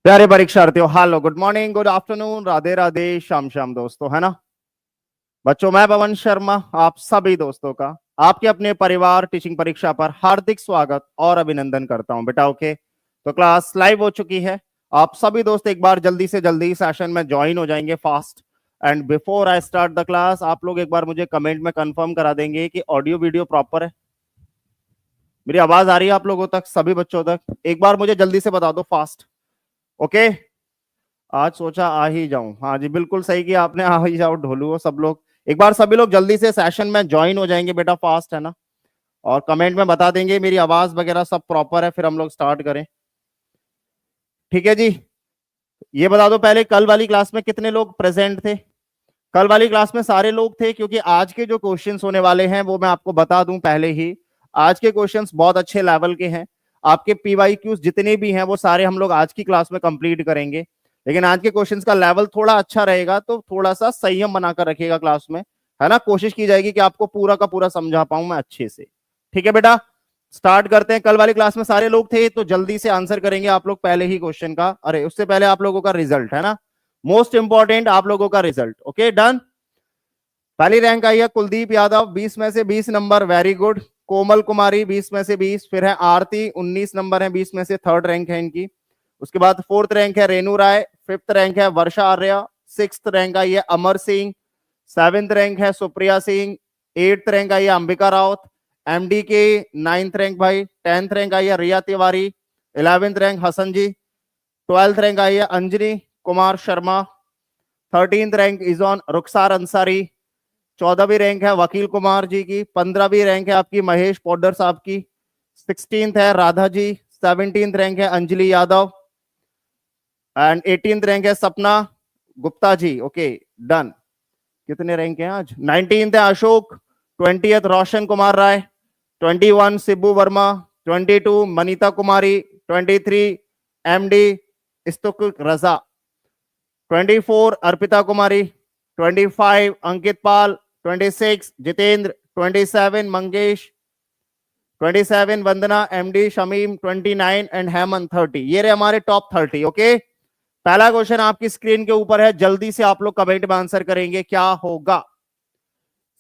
प्यारे परीक्षार्थियों, hello, good morning, good afternoon, Radhe Radhe, शाम शाम दोस्तों, है ना। बच्चों, मैं पवन शर्मा आप सभी दोस्तों का आपके अपने परिवार टीचिंग परीक्षा पर हार्दिक स्वागत और अभिनंदन करता हूं बेटा। ओके, तो क्लास लाइव हो चुकी है। आप सभी दोस्त एक बार जल्दी से जल्दी सेशन में ज्वाइन हो जाएंगे fast. And before I start the class, आप लोग एक बार मुझे कमेंट में कंफर्म करा देंगे कि ऑडियो वीडियो प्रॉपर है, मेरी आवाज आ रही है आप लोगों तक, सभी बच्चों तक। एक बार मुझे जल्दी से बता दो फास्ट। ओके, आज सोचा आ ही जाऊं। हाँ जी, बिल्कुल सही किया आपने, आ ही जाओ ढोलू हो सब लोग। एक बार सभी लोग जल्दी से सेशन में ज्वाइन हो जाएंगे बेटा, फास्ट, है ना। और कमेंट में बता देंगे मेरी आवाज वगैरह सब प्रॉपर है, फिर हम लोग स्टार्ट करें। ठीक है जी। ये बता दो पहले, कल वाली क्लास में कितने लोग प्रेजेंट थे? कल वाली क्लास में सारे लोग थे, क्योंकि आज के जो क्वेश्चंस होने वाले हैं वो मैं आपको बता दूं पहले ही। आज के क्वेश्चंस बहुत अच्छे लेवल के हैं। आपके पीवाईक्यूज जितने भी हैं वो सारे हम लोग आज की क्लास में कंप्लीट करेंगे। लेकिन आज के क्वेश्चंस का लेवल थोड़ा अच्छा रहेगा, तो थोड़ा सा संयम बनाकर रखिएगा क्लास में, है ना। कोशिश की जाएगी कि आपको पूरा का पूरा समझा पाऊं मैं अच्छे से। ठीक है बेटा, स्टार्ट करते हैं। कल वाली क्लास में सारे लोग थे, तो जल्दी से आंसर करेंगे आप लोग पहले ही क्वेश्चन का। अरे उससे पहले आप लोगों का रिजल्ट, है ना, मोस्ट इंपॉर्टेंट आप लोगों का रिजल्ट। Okay done. पहली रैंक आई है कुलदीप यादव, 20 में से 20 नंबर, वेरी गुड। कोमल कुमारी 20 में से 20। फिर है आरती, 19 नंबर है, 20 में से थर्ड रैंक है इनकी। उसके बाद फोर्थ रैंक है रेनू राय, फिफ्थ रैंक है वर्षा आर्य, सिक्स्थ रैंक आई है अमर सिंह, सेवेंथ रैंक है सुप्रिया सिंह, एट्थ रैंक आई है अंबिका राउत, एमडी के नाइन्थ रैंक भाई, टेंथ रैंक आई है Riya Tiwari, 11th rank Hasan ji, 12th rank आई है Anjani Kumar Sharma, 13th rank is on Rukhsar Ansari, 14वीं रैंक है वकील कुमार जी की, 15वीं रैंक है आपकी महेश पौडर साहब की, 16th है राधा जी, 17th रैंक है Anjali Yadav, and 18th rank है सपना गुप्ता जी। Okay done. कितने रैंक हैं आज? 19th है अशोक, 20th रोशन कुमार राय, 21 सिब्बू वर्मा, 22 मनीता कुमारी, 23 एमडी इस्तुक रजा, 24 अर्पिता कुमारी, 25 अंकित पाल, 26 जितेंद्र, 27 मंगेश, 27 वंदना, एमडी शमीम, 29 एंड हेमंत 30। ये रहे हमारे टॉप 30। ओके, पहला क्वेश्चन आपकी स्क्रीन के ऊपर है, जल्दी से आप लोग कमेंट में आंसर करेंगे। क्या होगा?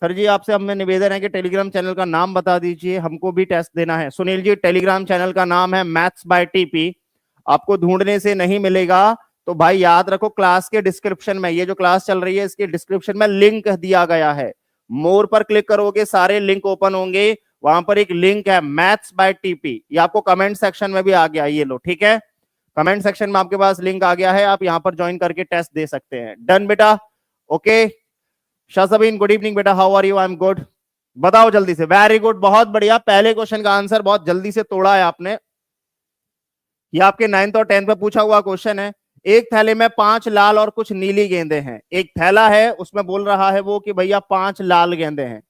सर जी आपसे हमें निवेदन है कि टेलीग्राम चैनल का नाम बता दीजिए, हमको भी टेस्ट देना है। सुनील जी, टेलीग्राम चैनल का नाम है मैथ्स बाय टीपी, आपको ढूंढने से नहीं मिलेगा। तो भाई याद रखो, क्लास के डिस्क्रिप्शन में, ये जो क्लास चल रही है इसके डिस्क्रिप्शन में लिंक दिया गया है। मोर पर क्लिक करोगे सारे लिंक ओपन होंगे, वहां पर एक लिंक है मैथ्स बाय टीपी, ये आपको कमेंट सेक्शन में भी आ गया, ये लो, ठीक है। कमेंट सेक्शन में आपके पास लिंक आ गया है, आप यहां पर ज्वाइन करके टेस्ट दे सकते हैं। डन बेटा। ओके, शाहजबीन गुड इवनिंग बेटा, how are you? I am good. बताओ जल्दी से, वेरी गुड, बहुत बढ़िया। पहले क्वेश्चन का आंसर बहुत जल्दी से तोड़ा है आपने। ये आपके 9th और 10th में पूछा हुआ क्वेश्चन है। एक थैले में 5 लाल और कुछ नीली गेंदे हैं। एक थैला है, उसमें बोल रहा है वो कि भैया 5 लाल गेंदे हैं।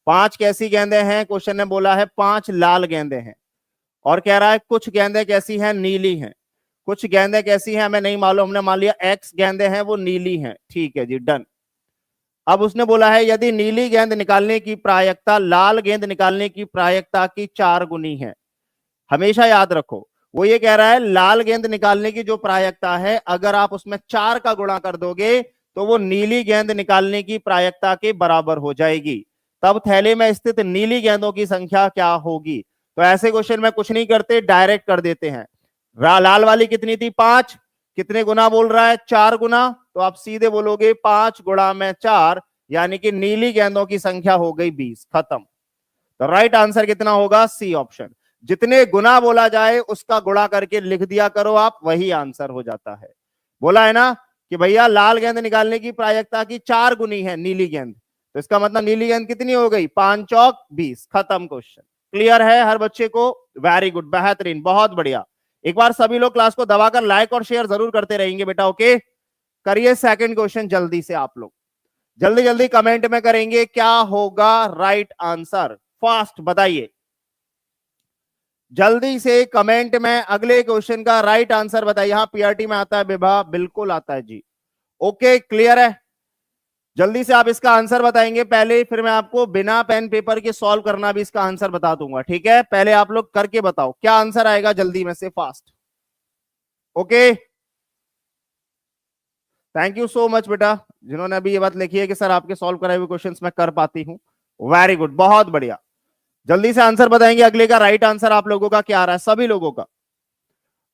5 कैसी गेंदे हैं? क्वेश्चन ने बोला है 5 लाल गेंदे हैं, और कह रहा है कुछ गेंदे कैसी हैं? नीली हैं। कुछ गेंदे कैसी हैं हमें नहीं मालूम, हमने मान लिया एक्स गेंदे हैं वो नीली हैं। ठीक है जी, डन। अब उसने बोला है यदि नीली गेंद निकालने की प्रायिकता लाल गेंद निकालने की प्रायिकता की 4 गुनी है। हमेशा याद रखो, वो ये कह रहा है लाल गेंद निकालने की जो प्रायिकता है, अगर आप उसमें 4 का गुणा कर दोगे तो वो नीली गेंद निकालने की प्रायिकता के बराबर हो जाएगी। तब थैले में स्थित नीली गेंदों की संख्या क्या होगी? तो ऐसे क्वेश्चन में कुछ नहीं करते, डायरेक्ट कर देते हैं। लाल वाली कितनी थी? 5। कितने गुना बोल रहा है? 4 गुना। तो आप सीधे बोलोगे 5 गुणा में 4, यानी कि नीली गेंदों की संख्या हो गई 20। खत्म। तो राइट आंसर कितना होगा? C option. जितने गुना बोला जाए उसका गुणा करके लिख दिया करो आप, वही आंसर हो जाता है। बोला है ना कि भैया लाल गेंद निकालने की प्रायिकता की 4 गुनी है नीली गेंद, तो इसका मतलब नीली गेंद कितनी हो गई? 5 चौक 20। खत्म क्वेश्चन। क्लियर है हर बच्चे को? वेरी गुड, बेहतरीन, बहुत बढ़िया। एक बार सभी लोग क्लास को दबाकर लाइक और शेयर जरूर करते रहेंगे बेटा। ओके, करिए सेकंड क्वेश्चन जल्दी से। आप लोग जल्दी जल्दी कमेंट में करेंगे क्या होगा राइट आंसर, फास्ट बताइए जल्दी से कमेंट में अगले क्वेश्चन का राइट आंसर बताइए। यहां पीआरटी में आता है विभा? बिल्कुल आता है जी। ओके, क्लियर है। जल्दी से आप इसका आंसर बताएंगे पहले, फिर मैं आपको बिना पेन पेपर के सॉल्व करना भी इसका आंसर बता दूंगा। ठीक है, पहले आप लोग करके बताओ क्या आंसर आएगा जल्दी में से, fast. Okay, thank you so much बेटा, जिन्होंने अभी ये बात लिखी है कि सर आपके सॉल्व कराए हुए क्वेश्चंस मैं कर पाती हूँ। वेरी गुड, बहुत बढ़िया। जल्दी से आंसर बताएंगे। अगले का राइट आंसर आप लोगों का क्या आ रहा है, सभी लोगों का।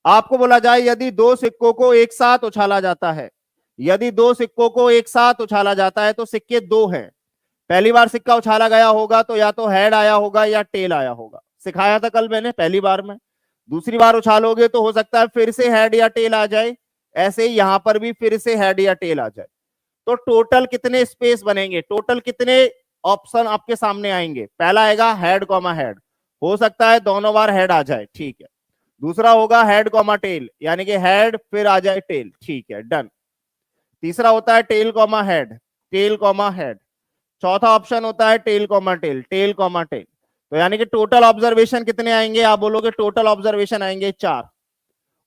आपको बोला जाए यदि दो सिक्कों को एक साथ उछाला जाता है, यदि दो सिक्कों को एक साथ उछाला जाता है तो सिक्के दो हैं। पहली बार सिक्का उछाला गया होगा तो या तो हेड आया होगा या टेल आया होगा, सिखाया था कल मैंने पहली बार में। दूसरी बार उछालोगे तो हो सकता है फिर से हेड या टेल आ जाए, ऐसे ही यहां पर भी फिर से हेड या टेल आ जाए। तो टोटल कितने स्पेस बनेंगे, टोटल कितने ऑप्शन आपके सामने आएंगे? पहला आएगा हेड कॉमा हेड, हो सकता है दोनों बार हेड आ जाए, ठीक है। दूसरा होगा हेड कॉमा टेल, यानी कि हेड फिर आ जाए टेल, ठीक है, डन। तीसरा होता है tail comma head, tail comma head. चौथा ऑप्शन होता है tail comma tail, tail comma tail. तो यानी कि टोटल ऑब्जर्वेशन कितने आएंगे? आप बोलोगे टोटल ऑब्जर्वेशन आएंगे 4।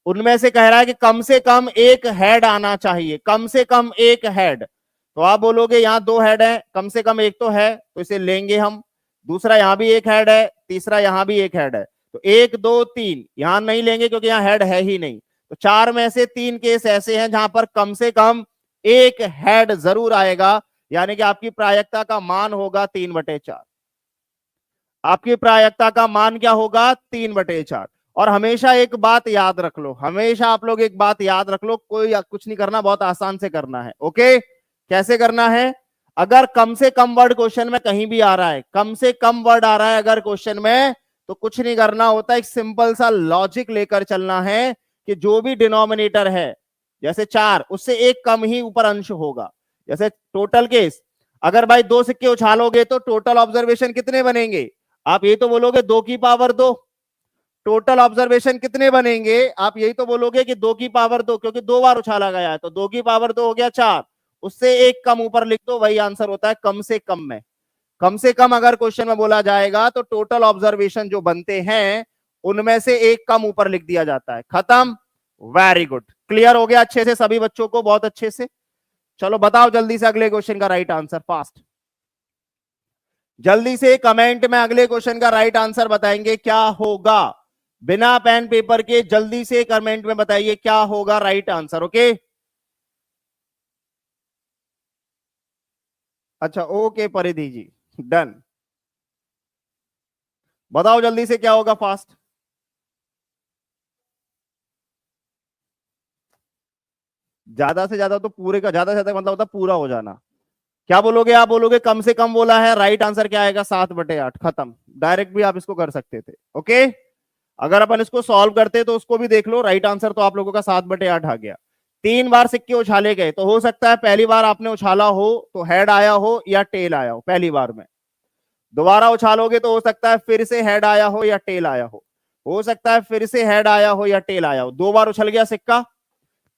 उनमें से कह रहा है कि कम से कम एक हेड आना चाहिए, कम से कम एक हेड। तो आप बोलोगे यहां 2 हेड है, कम से कम एक तो है, तो इसे लेंगे हम। दूसरा यहां भी एक हेड है, तीसरा यहां भी एक हेड है, तो 1 2 3 यहां नहीं लेंगे क्योंकि यहां हेड है ही नहीं। तो 4 में से 3 केस ऐसे हैं जहां पर कम से कम एक हेड जरूर आएगा, यानी कि आपकी प्रायिकता का मान होगा 3/4। आपकी प्रायिकता का मान क्या होगा? 3/4। और हमेशा एक बात याद रख लो, हमेशा आप लोग एक बात याद रख लो, कोई कुछ नहीं करना, बहुत आसान से करना है। ओके, कैसे करना है? अगर कम से कम वर्ड क्वेश्चन में कहीं भी आ रहा है, कम से कम वर्ड आ रहा है अगर क्वेश्चन में, तो कुछ नहीं करना होता, एक सिंपल सा लॉजिक लेकर चलना है कि जो भी डिनोमिनेटर है, जैसे 4, उससे एक कम ही ऊपर अंश होगा। जैसे टोटल केस, अगर भाई 2 सिक्के उछालोगे तो टोटल ऑब्जर्वेशन कितने बनेंगे? आप ये तो बोलोगे 2 की पावर 2। टोटल ऑब्जर्वेशन कितने बनेंगे? आप यही तो बोलोगे कि 2 की पावर 2, क्योंकि 2 बार उछाला गया है, तो 2 की पावर 2 हो गया 4। उससे एक कम ऊपर लिख दो, वही आंसर होता है कम से कम में। कम से कम अगर क्वेश्चन में बोला जाएगा तो टोटल ऑब्जर्वेशन जो बनते हैं उनमें से एक कम ऊपर लिख दिया जाता है, खत्म। वेरी गुड, क्लियर हो गया अच्छे से सभी बच्चों को, बहुत अच्छे से। चलो बताओ जल्दी से अगले क्वेश्चन का राइट आंसर, फास्ट। जल्दी से कमेंट में अगले क्वेश्चन का राइट आंसर बताएंगे क्या होगा, बिना पेन पेपर के जल्दी से कमेंट में बताइए क्या होगा राइट आंसर। ओके, अच्छा ओके परिधि जी, डन। बताओ जल्दी से क्या होगा, फास्ट। ज्यादा से ज्यादा तो पूरे का, ज्यादा से ज्यादा मतलब होता है पूरा हो जाना। क्या बोलोगे? आप बोलोगे कम से कम बोला है, राइट आंसर क्या आएगा? 7/8, खत्म। डायरेक्ट भी आप इसको कर सकते थे। ओके, अगर अपन इसको सॉल्व करते तो उसको भी देख लो, राइट आंसर तो आप लोगों का 7/8 आ गया। 3 बार सिक्के उछाले गए, तो हो सकता है पहली बार आपने उछाला हो तो हेड आया हो या टेल आया हो पहली बार में। दोबारा उछालोगे तो हो सकता है फिर से हेड आया हो या टेल आया हो सकता है फिर से हेड आया हो या टेल आया हो। 2 बार उछल गया सिक्का,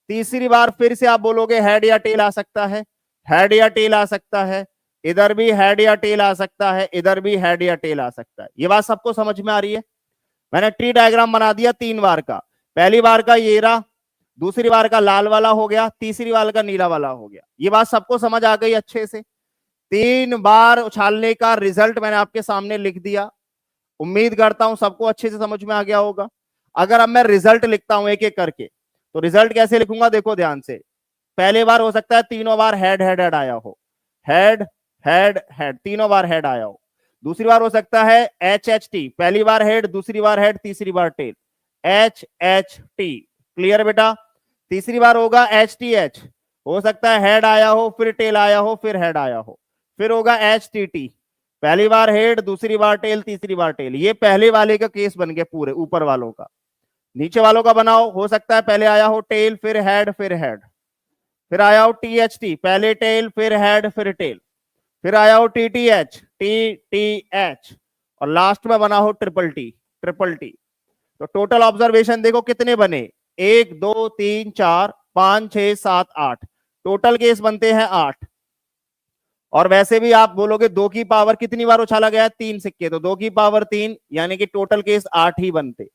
तीसरी बार फिर से आप बोलोगे हेड या टेल आ सकता है, हेड या टेल आ सकता है, इधर भी हेड या टेल आ सकता है, इधर भी हेड या टेल आ सकता है। ये बात सबको समझ में आ रही है? मैंने ट्री डायग्राम बना दिया 3 बार का, पहली बार का ये रहा, दूसरी बार का लाल वाला हो गया, तीसरी बार का नीला वाला हो गया। ये बात सबको समझ आ गई अच्छे से? 3 बार उछालने का रिजल्ट मैंने आपके सामने लिख दिया, उम्मीद करता हूं सबको अच्छे से समझ में आ गया होगा। अगर अब मैं रिजल्ट लिखता हूं एक एक करके, तो रिजल्ट कैसे लिखूंगा देखो ध्यान से। पहले बार हो सकता है तीनों बार हेड हेड हेड आया हो, हेड हेड हेड, तीनों बार हेड आया हो। दूसरी बार हो सकता है एच एच टी, पहली बार हेड, दूसरी बार हेड, तीसरी बार tail, H H T. Clear बेटा? तीसरी बार होगा एच टी एच, हो सकता है हेड आया हो, फिर टेल आया हो, फिर हेड आया हो। फिर होगा एच टी टी, पहली बार हेड, दूसरी बार टेल, तीसरी बार टेल। ये पहले वाले का केस बन गया पूरे ऊपर वालों का। नीचे वालों का बनाओ, हो सकता है पहले आया हो टेल, फिर हेड, फिर हेड, फिर आया हो टी एच टी, पहले टेल फिर हेड फिर टेल, फिर आया हो T T H, T T H, और लास्ट में बना हो ट्रिपल टी, ट्रिपल टी। तो टोटल ऑब्जर्वेशन देखो कितने बने, 1 2 3 4 5 6 7 8, टोटल केस बनते हैं 8। और वैसे भी आप बोलोगे 2 की पावर कितनी बार उछाला गया? 3 सिक्के, तो 2 की पावर 3, यानी कि टोटल केस 8 ही बनते।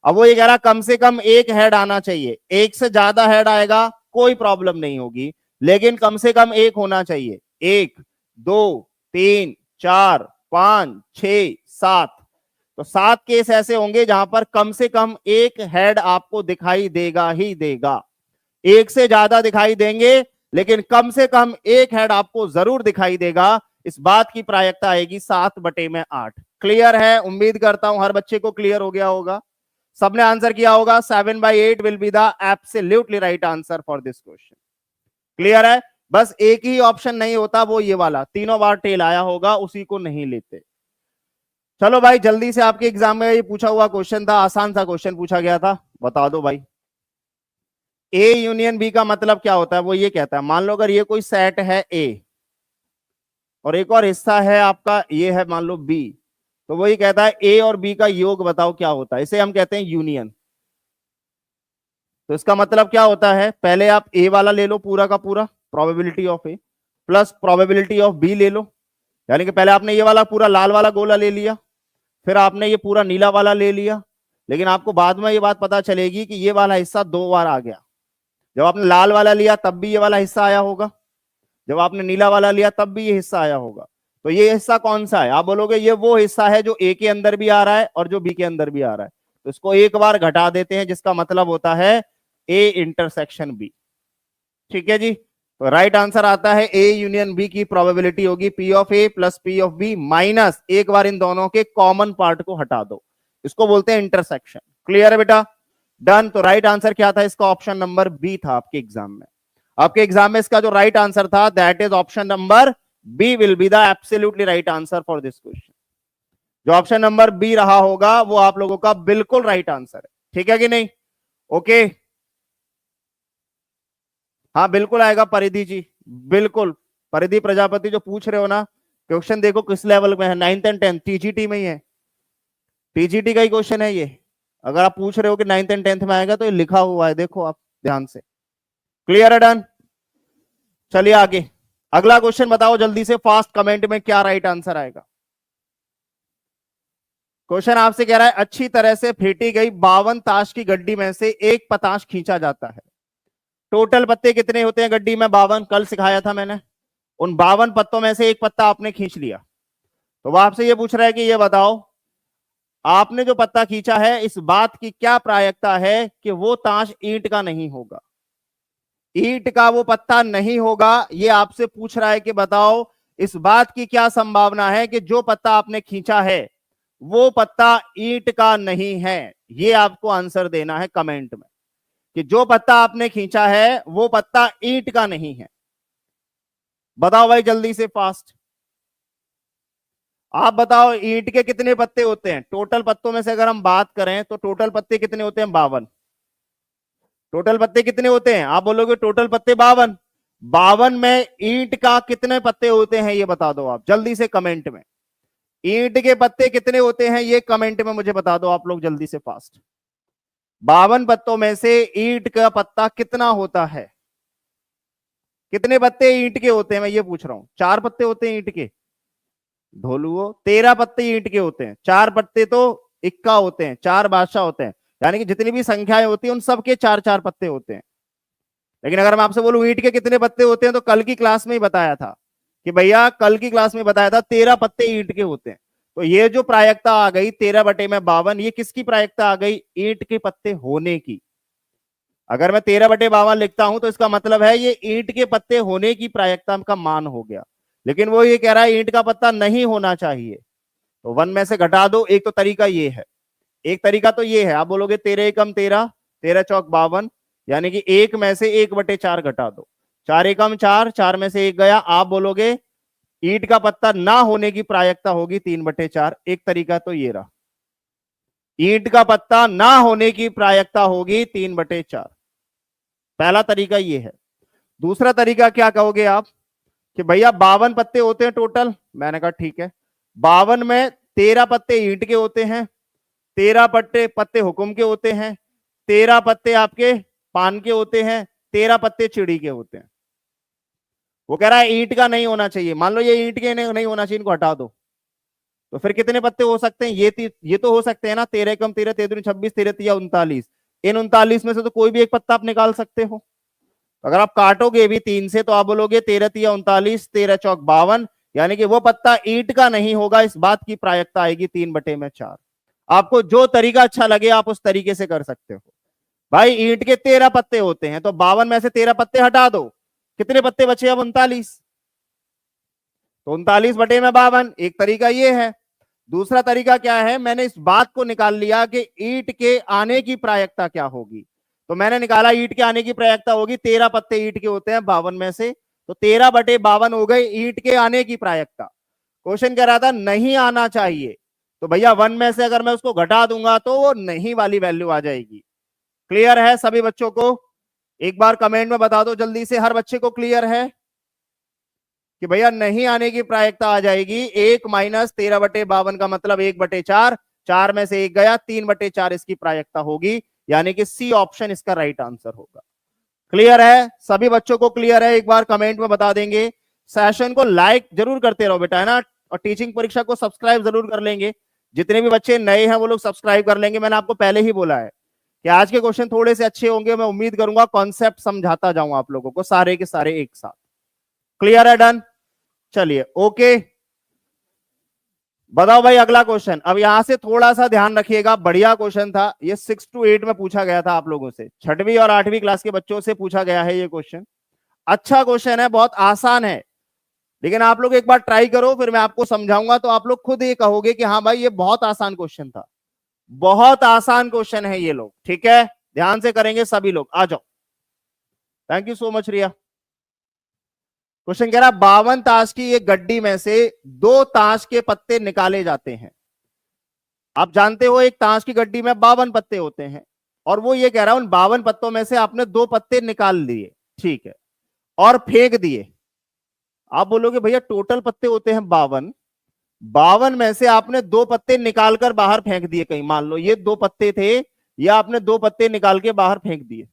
अब वो ये कह रहा कम से कम एक हेड आना चाहिए, एक से ज्यादा हेड आएगा कोई प्रॉब्लम नहीं होगी, लेकिन कम से कम एक होना चाहिए। 1 2 3 4 5 6 7, तो 7 केस ऐसे होंगे जहां पर कम से कम एक हेड आपको दिखाई देगा ही देगा। एक से ज्यादा दिखाई देंगे लेकिन कम से कम एक हेड आपको जरूर दिखाई देगा। इस बात की प्रायिकता आएगी 7/8। क्लियर है? उम्मीद करता हूं हर बच्चे को क्लियर हो गया होगा, सबने आंसर किया होगा। 7/8 will be the absolutely right answer for this question. Clear है? बस एक ही ऑप्शन नहीं होता, वो ये वाला, तीनों बार टेल आया होगा, उसी को नहीं लेते। चलो भाई जल्दी से, आपके एग्जाम में ये पूछा हुआ क्वेश्चन था, आसान सा क्वेश्चन पूछा गया था, बता दो भाई। ए यूनियन बी का मतलब क्या होता है? वो ये कहता है, मान लो अगर ये कोई सेट है ए और एक और हिस्सा है आपका ये है मान लो बी, तो वो ये कहता है ए और बी का योग बताओ क्या होता है, इसे हम कहते हैं यूनियन। तो इसका मतलब क्या होता है, पहले आप ए वाला ले लो पूरा का पूरा, probability of A plus probability of B ले लो, यानी कि पहले आपने ये वाला पूरा लाल वाला गोला ले लिया, फिर आपने ये पूरा नीला वाला ले लिया, लेकिन आपको बाद में ये बात पता चलेगी कि ये वाला हिस्सा 2 बार आ गया। जब आपने लाल वाला लिया तब भी ये वाला हिस्सा आया होगा, जब आपने नीला वाला लिया तब भी ये हिस्सा आया होगा। तो ये हिस्सा कौन सा है? आप बोलोगे ये वो हिस्सा है जो ए के अंदर भी आ रहा है और जो बी के अंदर भी आ रहा है, तो इसको एक बार घटा देते हैं, जिसका मतलब होता है ए इंटरसेक्शन बी। ठीक है जी, तो राइट आंसर आता है ए यूनियन बी की प्रोबेबिलिटी होगी P of A plus P of B minus एक बार इन दोनों के कॉमन पार्ट को हटा दो, इसको बोलते हैं इंटरसेक्शन। क्लियर है बेटा? डन। तो राइट आंसर क्या था इसका? ऑप्शन नंबर बी था आपके एग्जाम में। आपके एग्जाम में इसका जो राइट आंसर था that is option number B will be the absolutely right answer for this question. जो ऑप्शन नंबर बी रहा होगा वो आप लोगों का बिल्कुल राइट आंसर है। ठीक है कि नहीं? ओके, हाँ बिल्कुल आएगा परिधि जी, बिल्कुल। परिधि प्रजापति जो पूछ रहे हो ना क्वेश्चन, देखो किस लेवल में है, 9th एंड 10th टीजीटी में ही है, टीजीटी का ही क्वेश्चन है ये। अगर आप पूछ रहे हो कि 9th एंड 10th में आएगा तो ये लिखा हुआ है, देखो आप ध्यान से। क्लियर है? डन। चलिए आगे, अगला क्वेश्चन बताओ जल्दी से, फास्ट कमेंट में क्या राइट आंसर आएगा। क्वेश्चन आपसे कह रहा है अच्छी तरह से फेंटी गई 52 ताश की गड्डी में से एक पताश खींचा जाता है, टोटल पत्ते कितने होते हैं गड्डी में? 52, कल सिखाया था मैंने। उन 52 पत्तों में से एक पत्ता आपने खींच लिया, तो वो आपसे ये पूछ रहा है कि ये बताओ आपने जो पत्ता खींचा है इस बात की क्या प्रायिकता है कि वो ताश ईंट का नहीं होगा, ईंट का वो पत्ता नहीं होगा। ये आपसे पूछ रहा है कि बताओ इस बात की क्या संभावना है कि जो पत्ता आपने खींचा है वो पत्ता ईंट का नहीं है। ये आपको आंसर देना है कमेंट में कि जो पत्ता आपने खींचा है वो पत्ता ईंट का नहीं है। बताओ भाई जल्दी से, फास्ट। आप बताओ ईंट के कितने पत्ते होते हैं? टोटल पत्तों में से अगर हम बात करें तो टोटल पत्ते कितने होते हैं? 52। टोटल पत्ते कितने होते हैं? आप बोलोगे टोटल पत्ते 52। 52 में ईंट का कितने पत्ते होते हैं ये बता दो आप जल्दी से कमेंट में। ईंट के पत्ते कितने होते हैं ये कमेंट में मुझे बता दो आप लोग जल्दी से, फास्ट। 52 पत्तों में से ईंट का पत्ता कितना होता है? कितने पत्ते ईंट के होते हैं मैं ये पूछ रहा हूं। 4 पत्ते होते हैं ईंट के, ढोलुओ 13 पत्ते ईंट के होते हैं। 4 पत्ते तो इक्का होते हैं, 4 बादशाह होते हैं, यानी कि जितनी भी संख्याएं होती हैं उन सबके 4-4 पत्ते होते हैं। लेकिन अगर मैं आपसे बोलूं ईंट के कितने पत्ते होते हैं, तो कल की क्लास में ही बताया था कि भैया, कल की क्लास में बताया था 13 पत्ते ईंट के होते हैं। तो ये जो प्रायिकता आ गई 13/52, ये किसकी प्रायिकता आ गई? ईंट के पत्ते होने की। अगर मैं 13/52 लिखता हूं तो इसका मतलब है ये ईंट के पत्ते होने की प्रायिकता का मान हो गया। लेकिन वो ये कह रहा है ईंट का पत्ता नहीं होना चाहिए, तो 1 में से घटा दो। एक तो तरीका ये है, एक तरीका तो ये है, आप बोलोगे 13 एकम 13, 13 चौक 52, यानी कि 1 में से 1/4 घटा दो। 4 एकम 4, 4 में से 1 गया। आप बोलोगे ईंट का पत्ता ना होने की प्रायिकता होगी 3/4। एक तरीका तो ये रहा, ईंट का पत्ता ना होने की प्रायिकता होगी 3/4। पहला तरीका ये है। दूसरा तरीका क्या कहोगे आप कि भैया 52 पत्ते होते हैं टोटल। मैंने कहा ठीक है, 52 में 13 पत्ते ईंट के होते हैं, 13 पत्ते हुक्म के होते हैं, 13 पत्ते आपके पान के होते हैं, 13 पत्ते चिड़ी के होते हैं। वो कह रहा है ईंट का नहीं होना चाहिए। मान लो ये ईंट के नहीं होना चाहिए, इनको हटा दो, तो फिर कितने पत्ते हो सकते हैं? ये तो हो सकते हैं ना, 13 कम 13, 13 26, 13 39। इन 39 में से तो कोई भी एक पत्ता आप निकाल सकते हो। अगर आप काटोगे भी 3 से तो आप बोलोगे 13 39, 13 चौक 52, यानी कि वो पत्ता ईंट का नहीं होगा। इस बात की प्रायिकता आएगी 3/4। आपको जो तरीका अच्छा लगे आप उस तरीके से कर सकते हो। भाई ईंट के 13 पत्ते होते हैं तो 52 में से 13 पत्ते हटा दो, कितने पत्ते बचे अब? 39। तो 39 बटे में 52, एक तरीका ये है। दूसरा तरीका क्या है, मैंने इस बात को निकाल लिया कि ईंट के आने की प्रायिकता क्या होगी। तो मैंने निकाला ईंट के आने की प्रायिकता होगी, 13 पत्ते ईंट के होते हैं 52 में से, तो 13 बटे 52 हो गए ईंट के आने की प्रायिकता। क्वेश्चन कह रहा था नहीं आना चाहिए, तो भैया 1 में से अगर मैं उसको घटा दूंगा तो वो नहीं वाली वैल्यू आ जाएगी। क्लियर है सभी बच्चों को? एक बार कमेंट में बता दो जल्दी से, हर बच्चे को क्लियर है कि भैया नहीं आने की प्रायिकता आ जाएगी 1 माइनस 13 बटे 52 का मतलब 1 बटे 4, 4 में से 1 गया, 3 बटे 4 इसकी प्रायिकता होगी, यानी कि सी ऑप्शन इसका राइट आंसर होगा। क्लियर है सभी बच्चों को? क्लियर है? एक बार कमेंट में बता देंगे। सेशन को लाइक जरूर करते रहो बेटा, है ना, और टीचिंग परीक्षा को सब्सक्राइब जरूर कर लेंगे। जितने भी बच्चे नए हैं वो लोग सब्सक्राइब कर लेंगे। मैंने आपको पहले ही बोला है कि आज के क्वेश्चन थोड़े से अच्छे होंगे, मैं उम्मीद करूंगा कॉन्सेप्ट समझाता जाऊं आप लोगों को सारे के सारे एक साथ। क्लियर है? डन? चलिए ओके, बताओ भाई अगला क्वेश्चन। अब यहां से थोड़ा सा ध्यान रखिएगा, बढ़िया क्वेश्चन था ये, 6 to 8 में पूछा गया था आप लोगों से, 6वीं और 8वीं क्लास के बच्चों से पूछा गया है ये क्वेश्चन। अच्छा क्वेश्चन है, बहुत आसान है, लेकिन आप लोग एक बार ट्राई करो, फिर मैं आपको समझाऊंगा तो आप लोग खुद ये कहोगे कि हाँ भाई ये बहुत आसान क्वेश्चन था। बहुत आसान क्वेश्चन है ये लोग, ठीक है, ध्यान से करेंगे सभी लोग। आ जाओ, thank you so much Riya. Question कह रहा 52 ताश की एक गड्डी में से 2 ताश के पत्ते निकाले जाते हैं। आप जानते हो एक ताश की गड्डी में 52 पत्ते होते हैं, और वो ये कह रहा है उन 52 पत्तों में से आपने 2 पत्ते निकाल लिए, ठीक है, और फेंक दिए। आप बोलोगे भैया टोटल पत्ते होते हैं 52, 52 में से आपने 2 पत्ते निकालकर बाहर फेंक दिए। कहीं मान लो ये 2 पत्ते थे, या आपने 2 पत्ते निकाल के बाहर फेंक दिए,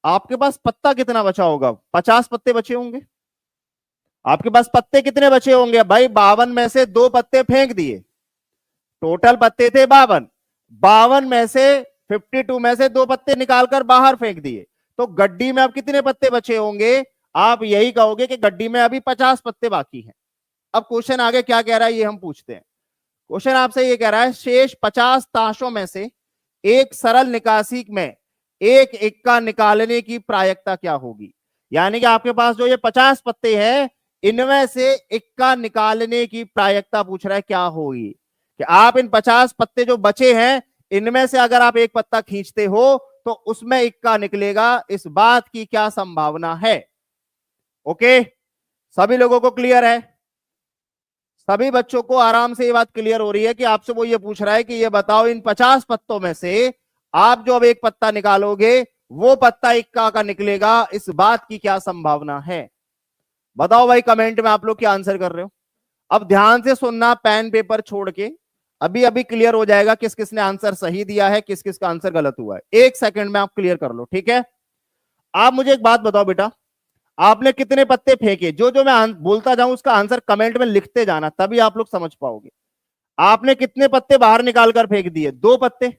आपके पास पत्ता कितना बचा होगा? 50 पत्ते बचे होंगे। आपके पास पत्ते कितने बचे होंगे भाई? 52 में से 2 पत्ते फेंक दिए, टोटल पत्ते थे 52, 52 में से 52 में से 2 पत्ते निकालकर बाहर फेंक दिए, तो गड्डी में अब कितने पत्ते बचे होंगे? आप यही कहोगे कि गड्डी में अभी 50 पत्ते बाकी हैं। अब क्वेश्चन आगे क्या कह रहा है ये हम पूछते हैं। क्वेश्चन आपसे ये कह रहा है शेष 50 ताशों में से एक सरल निकासी में एक इक्का निकालने की प्रायिकता क्या होगी। यानी कि आपके पास जो ये 50 पत्ते हैं, इनमें से इक्का निकालने की प्रायिकता पूछ रहा है क्या होगी, कि आप इन 50 पत्ते जो बचे हैं, इनमें से अगर आप एक पत्ता खींचते हो तो उसमें इक्का निकलेगा, इस बात की क्या संभावना है। ओके, सभी लोगों को क्लियर है? सभी बच्चों को आराम से ये बात क्लियर हो रही है कि आपसे वो ये पूछ रहा है कि ये बताओ इन 50 पत्तों में से आप जो अब एक पत्ता निकालोगे वो पत्ता इक्का का निकलेगा, इस बात की क्या संभावना है। बताओ भाई कमेंट में आप लोग क्या आंसर कर रहे हो। अब ध्यान से सुनना, पेन पेपर छोड़ के, अभी अभी क्लियर हो जाएगा किस किसने आंसर सही दिया है, किस किस का आंसर गलत हुआ है। 1 सेकंड में आप क्लियर कर लो, ठीक है। आप मुझे एक बात बताओ बेटा, आपने कितने पत्ते फेंके? जो जो मैं बोलता जाऊं उसका आंसर कमेंट में लिखते जाना, तभी आप लोग समझ पाओगे। आपने कितने पत्ते बाहर निकालकर फेंक दिए? 2 पत्ते।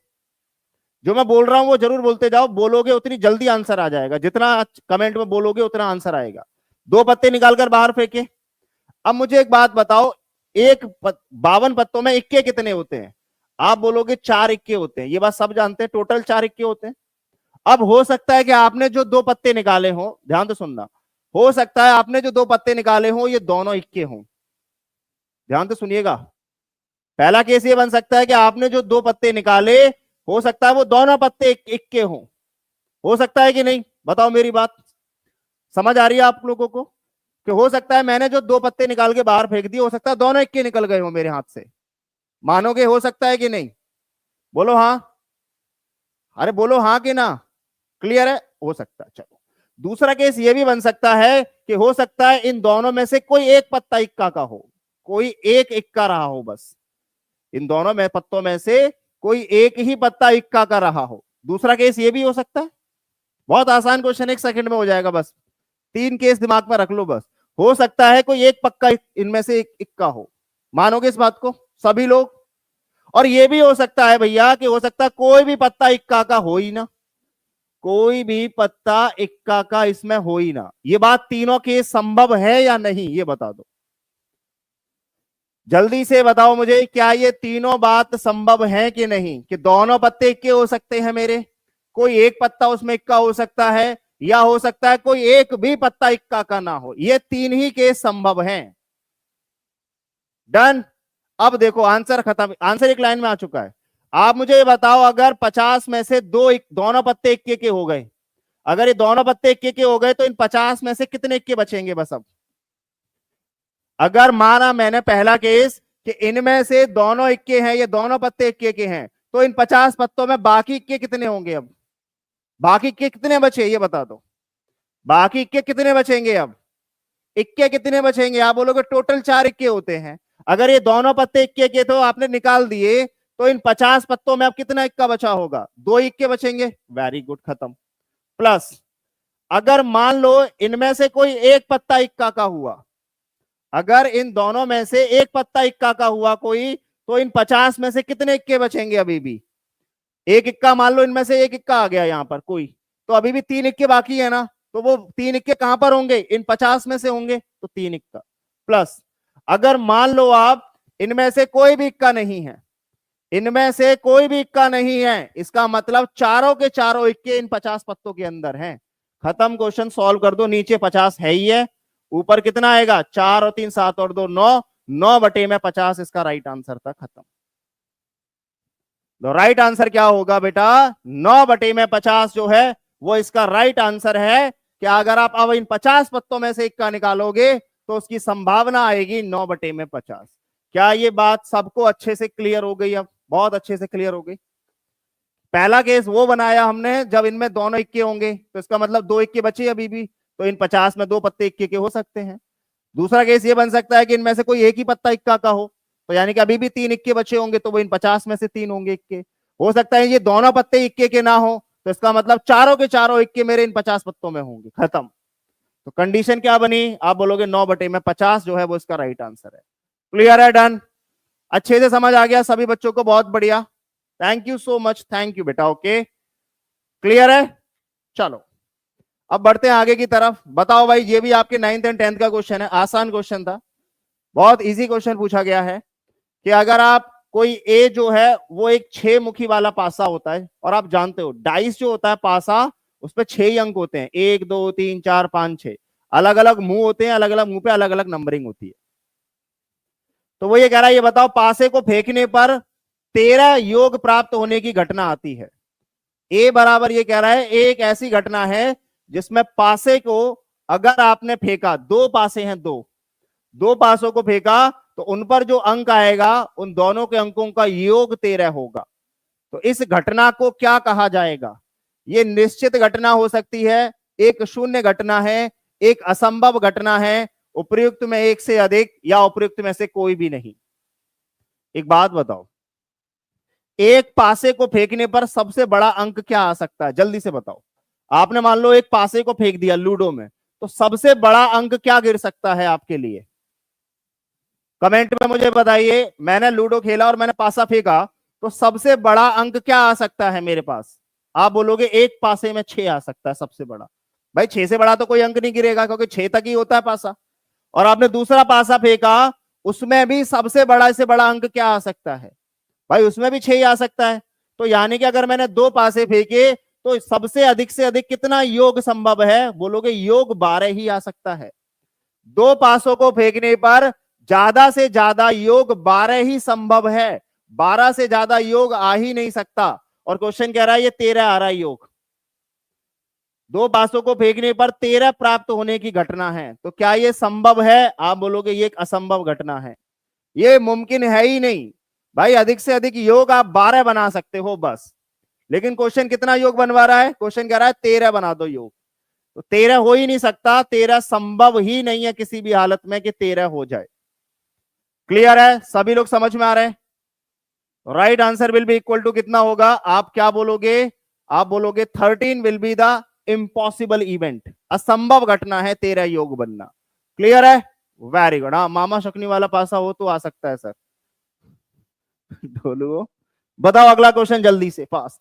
जो मैं बोल रहा हूं वो जरूर बोलते जाओ, बोलोगे उतनी जल्दी आंसर आ जाएगा, जितना कमेंट में बोलोगे उतना आंसर आएगा। 2 पत्ते निकालकर बाहर फेंके। अब मुझे एक बात बताओ, 52 पत्तों में इक्के कितने होते हैं? आप बोलोगे 4 इक्के होते हैं, ये बात सब जानते हैं, टोटल 4 इक्के होते हैं। अब हो सकता है कि आपने जो 2 पत्ते निकाले हो, ध्यान से सुनना, हो सकता है आपने जो 2 पत्ते निकाले हो ये दोनों इक्के हों। ध्यान से सुनिएगा, पहला केस ये बन सकता है कि आपने जो 2 पत्ते निकाले, हो सकता है वो दोनों पत्ते इक्के हों। हो सकता है कि नहीं? बताओ, मेरी बात समझ आ रही है आप लोगों को? कि हो सकता है मैंने जो 2 पत्ते निकाल के बाहर फेंक दिए, हो सकता है दोनों इक्के निकल गए हो मेरे हाथ से। मानोगे हो सकता है कि नहीं? बोलो हाँ, अरे बोलो हाँ कि ना। क्लियर है? हो सकता है। चलो, दूसरा केस ये भी बन सकता है कि हो सकता है इन दोनों में से कोई एक पत्ता इक्का का हो, कोई एक इक्का रहा हो, बस इन दोनों में पत्तों में से कोई एक ही पत्ता इक्का का रहा हो। दूसरा केस ये भी हो सकता है। बहुत आसान क्वेश्चन, 1 सेकंड में हो जाएगा, बस 3 केस दिमाग में रख लो बस। हो सकता है कोई एक पक्का इनमें से एक इक्का हो। मानोगे इस बात को सभी लोग? और ये भी हो सकता है भैया कि हो सकता है कोई भी पत्ता इक्का का हो ही ना, कोई भी पत्ता इक्का का इसमें हो ही ना। ये बात तीनों केस संभव है या नहीं, ये बता दो जल्दी से, बताओ मुझे, क्या ये तीनों बात संभव है कि नहीं? कि दोनों पत्ते इक्के हो सकते हैं मेरे, कोई एक पत्ता उसमें इक्का हो सकता है, या हो सकता है कोई एक भी पत्ता इक्का का ना हो। ये तीन ही केस संभव हैं। डन। अब देखो आंसर खत्म, आंसर एक लाइन में आ चुका है। आप मुझे ये बताओ, अगर 50 में से दोनों पत्ते इक्के के हो गए, अगर ये दोनों पत्ते इक्के के हो गए तो इन 50 में से कितने इक्के बचेंगे? बस अब अगर माना मैंने पहला केस कि इनमें से दोनों इक्के हैं, ये दोनों पत्ते इक्के के हैं, तो इन 50 पत्तों में बाकी इक्के कितने होंगे? अब बाकी इक्के कितने बचे ये बता दो। बाकी इक्के कितने बचेंगे? अब इक्के कितने बचेंगे? आप बोलोगे टोटल 4 इक्के होते हैं। अगर ये दोनों पत्ते इक्के के तो आपने निकाल दिए, तो इन 50 पत्तों में अब कितना इक्का बचा होगा? 2 इक्के बचेंगे। वेरी गुड, खत्म। प्लस अगर मान लो इनमें से कोई एक पत्ता इक्का का हुआ, अगर इन दोनों में से एक पत्ता इक्का का हुआ कोई, तो इन 50 में से कितने इक्के बचेंगे? अभी भी एक इक्का, मान लो इनमें से एक इक्का आ गया यहां पर कोई, तो अभी भी 3 इक्के बाकी है ना। तो वो 3 इक्के कहां पर होंगे? इन 50 में से होंगे, तो 3 इक्का। प्लस अगर मान लो आप इनमें से कोई भी इक्का नहीं है, इनमें से कोई भी इक्का नहीं है, इसका मतलब चारों के चारों इक्के इन 50 पत्तों के अंदर हैं। खत्म, क्वेश्चन सॉल्व कर दो। नीचे 50 है ही है, ऊपर कितना आएगा? 4 और 3 7 और 2 9, 9 बटे में 50 इसका राइट आंसर था। खत्म। तो राइट आंसर क्या होगा बेटा? 9 बटे में 50 जो है वो इसका राइट आंसर है। कि अगर आप अब इन 50 पत्तों में से इक्का निकालोगे तो उसकी संभावना आएगी 9 बटे में 50। क्या ये बात सबको अच्छे से क्लियर हो गई? अब बहुत अच्छे से क्लियर हो गई। पहला केस वो बनाया हमने जब इनमें दोनों इक्के होंगे, तो इसका मतलब 2 इक्के बचे अभी भी, तो इन 50 में 2 पत्ते इक्के के हो सकते हैं। दूसरा केस ये बन सकता है कि इनमें से कोई एक ही पत्ता इक्का का हो, तो यानी कि अभी भी 3 इक्के बचे होंगे, तो वो इन 50 में से 3 होंगे इक्के। हो सकता है ये दोनों पत्ते इक्के के ना हो, तो इसका मतलब चारों के चारों इक्के मेरे इन 50 पत्तों में होंगे। खत्म। तो कंडीशन क्या बनी? आप बोलोगे 9 बटे में 50 जो है वो इसका राइट आंसर है। क्लियर है? डन। अच्छे से समझ आ गया सभी बच्चों को? बहुत बढ़िया, thank you so much, thank you बेटा। ओके, क्लियर है? चलो अब बढ़ते हैं आगे की तरफ। बताओ भाई, ये भी आपके 9th एंड 10th का क्वेश्चन है, आसान क्वेश्चन था, बहुत इजी क्वेश्चन पूछा गया है कि अगर आप कोई ए जो है वो एक 6 मुखी वाला पासा होता है, और आप जानते हो डाइस जो होता है पासा, उस पर 6 ही अंक होते हैं, 1 2 3 4 5 6, अलग अलग मुंह होते हैं, अलग अलग मुंह पे अलग अलग नंबरिंग होती है। तो वो ये कह रहा है, ये बताओ पासे को फेंकने पर 13 योग प्राप्त होने की घटना आती है। ए बराबर ये कह रहा है एक ऐसी घटना है जिसमें पासे को अगर आपने फेंका, 2 पासे हैं, दो पासों को फेंका, तो उन पर जो अंक आएगा उन दोनों के अंकों का योग 13 होगा। तो इस घटना को क्या कहा जाएगा? ये निश्चित घटना हो सकती है, एक शून्य घटना है, एक असंभव घटना है, उपयुक्त में एक से अधिक, या उपयुक्त में से कोई भी नहीं। एक बात बताओ, एक पासे को फेंकने पर सबसे बड़ा अंक क्या आ सकता है? जल्दी से बताओ। आपने मान लो एक पासे को फेंक दिया लूडो में, तो सबसे बड़ा अंक क्या गिर सकता है आपके लिए? कमेंट में मुझे बताइए। मैंने लूडो खेला और मैंने पासा फेंका, तो सबसे बड़ा अंक क्या आ सकता है मेरे पास? आप बोलोगे एक पासे में 6 आ सकता है सबसे बड़ा। भाई 6 से बड़ा तो कोई अंक नहीं गिरेगा, क्योंकि 6 तक ही होता है पासा। और आपने दूसरा पासा फेंका, उसमें भी सबसे बड़ा से बड़ा अंक क्या आ सकता है? भाई उसमें भी 6 ही आ सकता है। तो यानी कि अगर मैंने 2 पासे फेंके, तो सबसे अधिक से अधिक कितना योग संभव है? बोलोगे योग 12 ही आ सकता है। 2 पासों को फेंकने पर ज्यादा से ज्यादा योग 12 ही संभव है, 12 से ज्यादा योग आ ही नहीं सकता। और क्वेश्चन कह रहा है ये 13 आ रहा है योग। 2 पासों को फेंकने पर 13 प्राप्त होने की घटना है, तो क्या ये संभव है? आप बोलोगे ये एक असंभव घटना है, ये मुमकिन है ही नहीं। भाई अधिक से अधिक योग आप 12 बना सकते हो बस, लेकिन क्वेश्चन कितना योग बनवा रहा है? क्वेश्चन कह रहा है 13 बना दो योग। तो 13 हो ही नहीं सकता, 13 संभव ही नहीं है किसी भी हालत में कि 13 हो जाए। क्लियर है? सभी लोग समझ में आ रहे हैं? Right answer will be equal to कितना होगा? आप क्या बोलोगे? आप बोलोगे 13 will be the impossible event, असंभव घटना है 13 योग बनना। क्लियर है? Very good. हाँ, मामा शकुनी वाला पासा हो तो आ सकता है सर। ढोलू, बताओ अगला क्वेश्चन जल्दी से, फास्ट।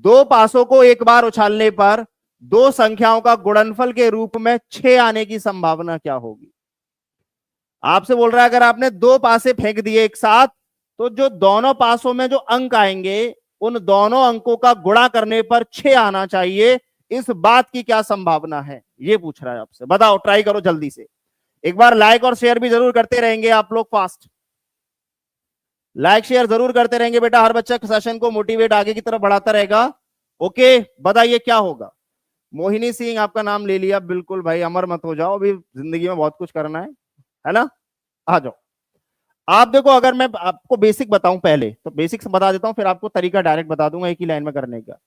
2 पासों को एक बार उछालने पर 2 संख्याओं का गुणनफल के रूप में 6 आने की संभावना क्या होगी? आपसे बोल रहा है अगर आपने 2 पासे फेंक दिए एक साथ, तो जो दोनों पासों में जो अंक आएंगे, उन दोनों अंकों का गुणा करने पर 6 आना चाहिए। इस बात की क्या संभावना है, ये पूछ रहा है आपसे। बताओ, ट्राई करो जल्दी से। एक बार लाइक और शेयर भी जरूर करते रहेंगे आप लोग फास्ट। लाइक शेयर जरूर करते रहेंगे बेटा, हर बच्चा सेशन को मोटिवेट आगे की तरफ बढ़ाता रहेगा। ओके, बताइए क्या होगा। मोहिनी सिंह आपका नाम ले लिया, बिल्कुल भाई, अमर मत हो जाओ, अभी जिंदगी में बहुत कुछ करना है ना। आ जाओ। आप देखो, अगर मैं आपको बेसिक बताऊं पहले, तो बेसिक्स बता देता हूं, फिर आपको तरीका डायरेक्ट बता दूंगा एक ही लाइन में करने का।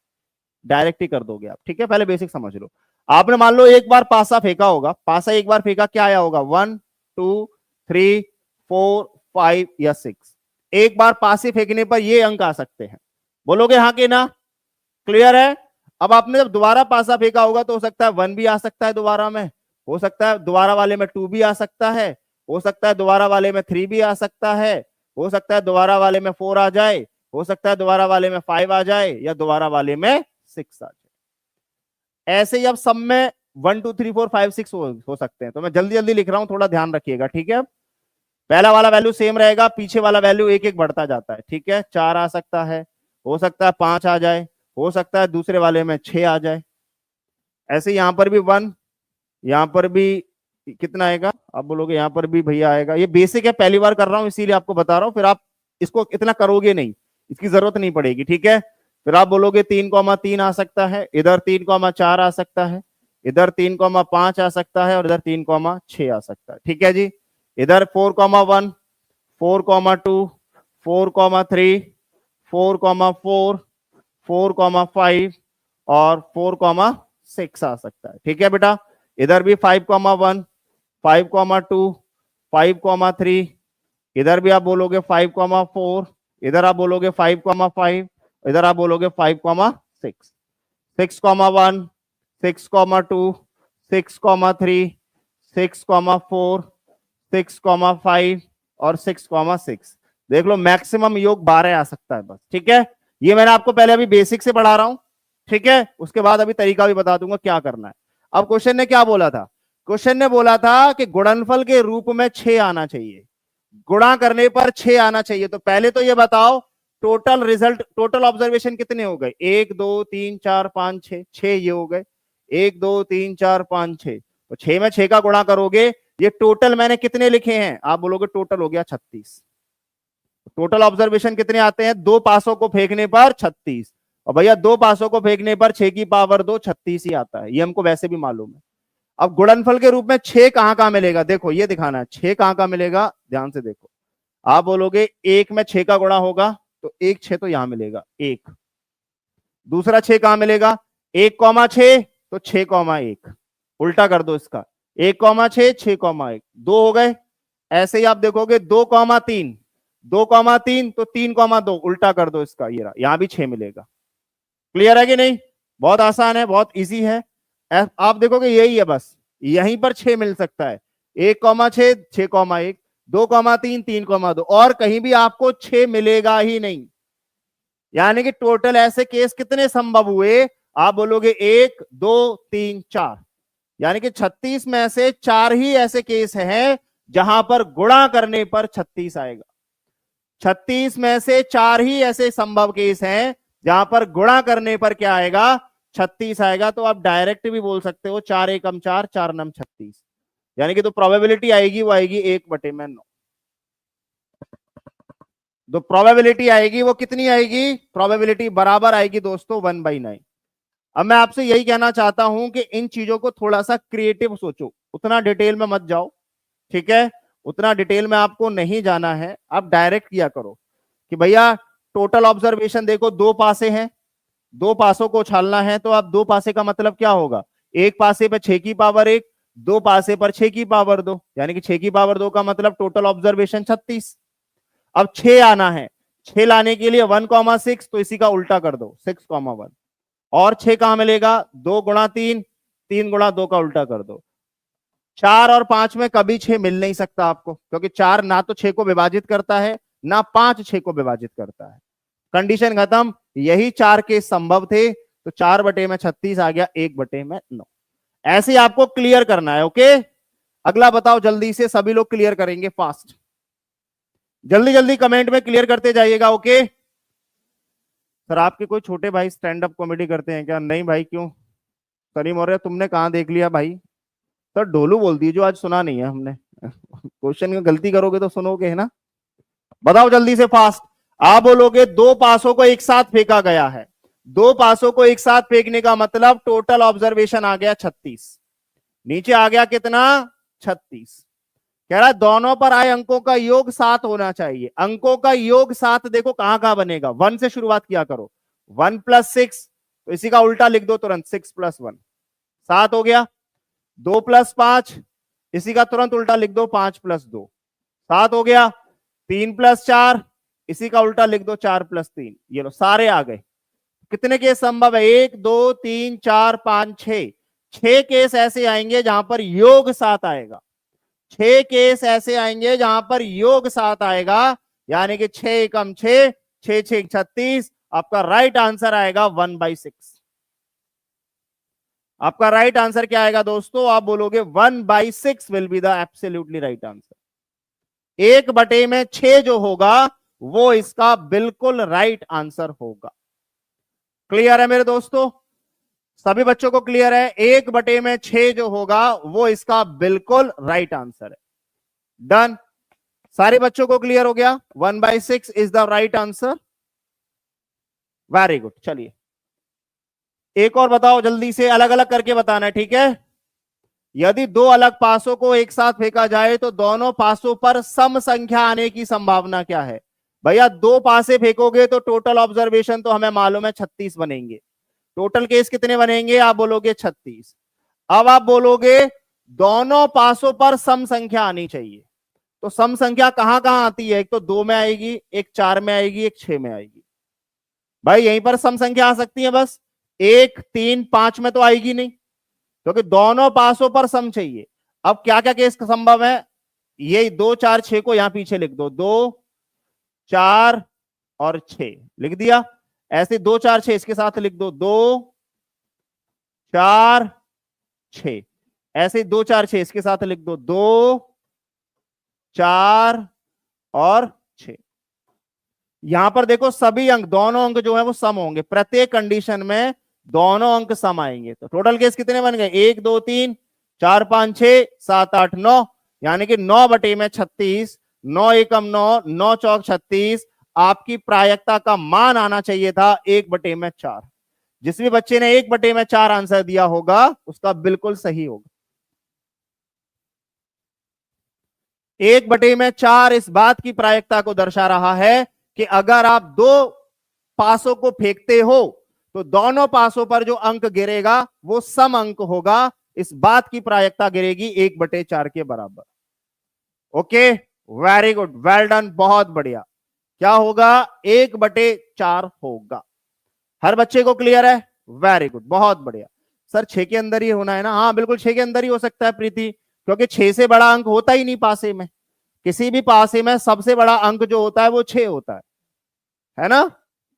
डायरेक्ट ही कर दोगे आप, ठीक है। पहले बेसिक समझ लो। आपने मान लो एक बार पासा फेंका होगा, पासा एक बार फेंका, क्या आया होगा, 1 2 3 4 5 या 6। एक बार पासे फेंकने पर ये अंक आ सकते हैं। बोलोगे हाँ कि ना? क्लियर है? अब आपने जब दोबारा पासा फेंका होगा तो हो सकता है 1 भी आ सकता है दोबारा में, हो सकता है दोबारा वाले में 2 भी आ सकता है, हो सकता है दोबारा वाले में 3 भी आ सकता है, हो सकता है दोबारा वाले में 4 आ जाए, हो सकता है दोबारा वाले में 5 आ जाए, या दोबारा वाले में 6 आ जाए। ऐसे ही अब सब में 1 2 3 4 5 6 हो सकते हैं। तो मैं जल्दी जल्दी लिख रहा हूं, थोड़ा ध्यान रखिएगा, ठीक है। पहला वाला वैल्यू सेम रहेगा, पीछे वाला वैल्यू एक एक बढ़ता जाता है, ठीक है। 4 आ सकता है, हो सकता है 5 आ जाए, हो सकता है दूसरे वाले में 6 आ जाए। ऐसे यहां पर भी 1, यहां पर भी कितना आएगा, आप बोलोगे यहां पर भी भैया आएगा। ये बेसिक है, पहली बार कर रहा हूं इसीलिए आपको बता रहा हूं, फिर आप इसको इतना करोगे नहीं, इसकी जरूरत नहीं पड़ेगी, ठीक है। फिर आप बोलोगे 3,3 आ सकता है, इधर 3,4 आ सकता है, इधर 3,5 आ सकता है, और इधर 3,6 आ सकता है, ठीक है जी। इधर 4,1 4,2 4,3 4,4 4,5 और 4,6 आ सकता है, ठीक है बेटा। इधर भी 5,1 5,2 5,3, इधर भी आप बोलोगे 5,4, इधर आप बोलोगे 5,5, इधर आप बोलोगे 5,6 6,1 6,2 6,3 6,4 6,5 और 6,6। देख लो, मैक्सिमम योग 12 आ सकता है बस, ठीक है। ये मैंने आपको पहले अभी बेसिक से पढ़ा रहा हूं, ठीक है। उसके बाद अभी तरीका भी बता दूंगा क्या करना है। अब क्वेश्चन ने क्या बोला था? क्वेश्चन ने बोला था कि गुणनफल के रूप में 6 आना चाहिए, गुणा करने पर 6 आना चाहिए। तो पहले तो ये बताओ, टोटल रिजल्ट, टोटल ऑब्जर्वेशन कितने हो गए? 1 2 3 4 5 6, 6 ये हो गए। 1 2 3 4 5 6, तो 6 में 6 का गुणा करोगे, ये टोटल मैंने कितने लिखे हैं? आप बोलोगे टोटल हो गया 36। टोटल ऑब्जर्वेशन कितने आते हैं? 2 पासों को फेंकने पर 36, और भैया 2 पासों को फेंकने पर 6 की पावर 2 36 ही आता है, ये हमको वैसे भी मालूम है। अब गुणनफल के रूप में 6 कहां कहां मिलेगा, देखो ये दिखाना है, 6 कहां कहां मिलेगा, ध्यान से देखो। आप बोलोगे 1 में 6 का गुणा होगा, तो 1 6 तो यहां मिलेगा 1। दूसरा 6 कहां मिलेगा? 1,6 तो 6,1, उल्टा कर दो इसका, 1,6 6,1, 2 हो गए। ऐसे ही आप देखोगे 2,3 2,3 तो 3,2, उल्टा कर दो इसका, ये रहा, यहां भी 6 मिलेगा। क्लियर है कि नहीं? बहुत आसान है, बहुत इजी है। आप देखोगे यही है, बस यहीं पर 6 मिल सकता है, 1,6 6,1 2,3 3,2, और कहीं भी आपको 6 मिलेगा ही नहीं। यानी कि टोटल ऐसे केस कितने संभव हुए? आप बोलोगे 1 2 3 4, यानी कि 36 में से 4 ही ऐसे केस हैं जहां पर गुणा करने पर 36 आएगा। 36 में से 4 ही ऐसे संभव केस हैं जहां पर गुणा करने पर क्या आएगा? 36 आएगा। तो आप डायरेक्ट भी बोल सकते हो 4 एकम 4 4 नम 36, यानी कि तो प्रोबेबिलिटी आएगी वो आएगी 1/9। जो प्रोबेबिलिटी आएगी वो कितनी आएगी? प्रोबेबिलिटी बराबर आएगी दोस्तों 1/9। अब मैं आपसे यही कहना चाहता हूं कि इन चीजों को थोड़ा सा क्रिएटिव सोचो, उतना डिटेल में मत जाओ, ठीक है। उतना डिटेल में आपको नहीं जाना है, आप डायरेक्ट किया करो कि भैया टोटल ऑब्जर्वेशन देखो, 2 पासे हैं, 2 पासों को उछालना है, तो आप 2 पासे का मतलब क्या होगा? एक पासे पर 6 की पावर 1, 2 पासे पर 6 की पावर 2, यानी कि 6 की पावर 2 का मतलब टोटल ऑब्जर्वेशन 36। अब 6 आना है, 6 लाने के लिए 1,6, तो इसी का उल्टा कर दो 6,1, और 6 कहां मिलेगा? 2 गुणा 3, 3 गुणा 2 का उल्टा कर दो। 4 और 5 में कभी 6 मिल नहीं सकता आपको, क्योंकि 4 ना तो 6 को विभाजित करता है, ना 5 6 को विभाजित करता है। कंडीशन खत्म। यही 4 केस संभव थे, तो 4/36 आ गया 1/9। ऐसे आपको क्लियर करना है, ओके। अगला बताओ जल्दी से, सभी लोग क्लियर करेंगे फास्ट, जल्दी जल्दी कमेंट में क्लियर करते जाइएगा, ओके। सर आपके कोई छोटे भाई स्टैंड अप कॉमेडी करते हैं क्या? नहीं भाई, क्यों? सनी मौर्य तुमने कहाँ देख लिया भाई? सर डोलू बोल दीजिए, आज सुना नहीं है हमने। क्वेश्चन में गलती करोगे तो सुनोगे, है ना? बताओ जल्दी से फास्ट। आप बोलोगे दो पासों को एक साथ फेंका गया है। दो पासों को एक साथ फेंकने का मतलब टोटल ऑब्जर्वेशन आ गया 36। नीचे आ गया कितना? 36। कह रहा है दोनों पर आए अंकों का योग 7 होना चाहिए। अंकों का योग 7 देखो कहां कहां बनेगा। 1 से शुरुआत किया करो। 1 + 6, तो इसी का उल्टा लिख दो तुरंत, 6 + 1 7 हो गया। 2 + 5, इसी का तुरंत उल्टा लिख दो, 5 + 2 7 हो गया। 3 + 4, इसी का उल्टा लिख दो, 4 + 3। ये लो सारे आ गए। कितने केस संभव है? 1 2 3 4 5 6। 6 केस ऐसे आएंगे जहां पर योग 7 आएगा। 6 केस ऐसे आएंगे जहां पर योग 7 आएगा, यानी कि 6 एकम 6, 6 6 36। आपका राइट आंसर आएगा 1/6। आपका राइट आंसर क्या आएगा दोस्तों? आप बोलोगे 1/6 will be the absolutely right answer. 1/6 जो होगा वो इसका बिल्कुल राइट आंसर होगा। क्लियर है मेरे दोस्तों? सभी बच्चों को क्लियर है? 1/6 जो होगा वो इसका बिल्कुल राइट आंसर है। डन। सारे बच्चों को क्लियर हो गया? 1/6 is the right answer. Very good. चलिए एक और बताओ जल्दी से, अलग अलग करके बताना है, ठीक है? यदि दो अलग पासों को एक साथ फेंका जाए तो दोनों पासों पर सम संख्या आने की संभावना क्या है? भैया दो पासे फेंकोगे तो टोटल ऑब्जर्वेशन तो हमें मालूम है 36 बनेंगे। टोटल केस कितने बनेंगे? आप बोलोगे 36। अब आप बोलोगे दोनों पासों पर सम संख्या आनी चाहिए। तो सम संख्या कहां कहां आती है? एक तो 2 में आएगी, एक 4 में आएगी, एक 6 में आएगी। भाई यहीं पर सम संख्या आ सकती है बस। 1 3 5 में तो आएगी नहीं, क्योंकि दोनों पासों पर सम चाहिए। अब क्या क्या केस संभव है? ये 2 4 6 को यहां पीछे लिख दो, 2 4 और 6 लिख दिया। ऐसे 2 4 6 इसके साथ लिख दो, 2 4 6। ऐसे 2 4 6 इसके साथ लिख दो, 2 4 और 6। यहां पर देखो सभी अंक, दोनों अंक जो है वो सम होंगे। प्रत्येक कंडीशन में दोनों अंक सम आएंगे। तो टोटल केस कितने बन गए? 1 2 3 4 5 6 7 8 9, यानी कि 9/36। 9 एकम 9, 9 चौक 36। आपकी प्रायिकता का मान आना चाहिए था 1/4। जिस भी बच्चे ने 1/4 आंसर दिया होगा उसका बिल्कुल सही होगा। 1/4 इस बात की प्रायिकता को दर्शा रहा है कि अगर आप दो पासों को फेंकते हो तो दोनों पासों पर जो अंक गिरेगा वो सम अंक होगा। इस बात की प्रायिकता गिरेगी 1/4 के बराबर। Okay, very good, well done, बहुत बढ़िया। क्या होगा? 1/4 होगा। हर बच्चे को क्लियर है? वेरी गुड, बहुत बढ़िया। सर 6 के अंदर ही होना है ना? हाँ बिल्कुल 6 के अंदर ही हो सकता है प्रीति, क्योंकि 6 से बड़ा अंक होता ही नहीं पासे में। किसी भी पासे में सबसे बड़ा अंक जो होता है वो 6 होता है ना?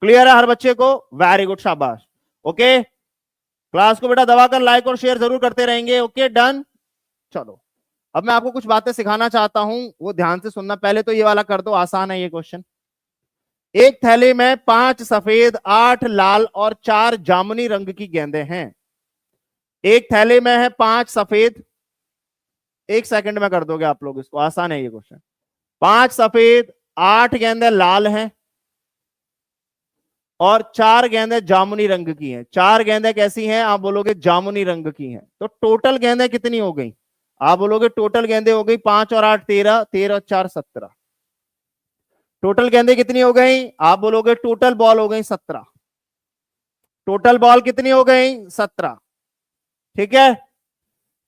क्लियर है हर बच्चे को? वेरी गुड, शाबाश। ओके, क्लास को बेटा दबाकर लाइक और शेयर जरूर करते रहेंगे। Okay done. चलो अब मैं आपको कुछ बातें सिखाना चाहता हूं, वो ध्यान से सुनना। पहले तो ये वाला कर दो, आसान है ये क्वेश्चन। एक थैले में 5 सफेद, 8 लाल और 4 जामुनी रंग की गेंदें हैं। एक थैले में है 5 सफेद, एक सेकंड में कर दोगे आप लोग इसको, आसान है ये क्वेश्चन। 5 सफेद, 8 गेंदें लाल हैं और 4 गेंदें जामुनी रंग की हैं। 4 गेंदें कैसी हैं? आप बोलोगे जामुनी रंग की हैं। तो टोटल गेंदें कितनी हो गई? आप बोलोगे टोटल गेंदें हो गई 5 और 8 13, 13 और 4 17। टोटल गेंदें कितनी हो गई? आप बोलोगे टोटल बॉल हो गई 17। टोटल बॉल कितनी हो गई? 17। ठीक है।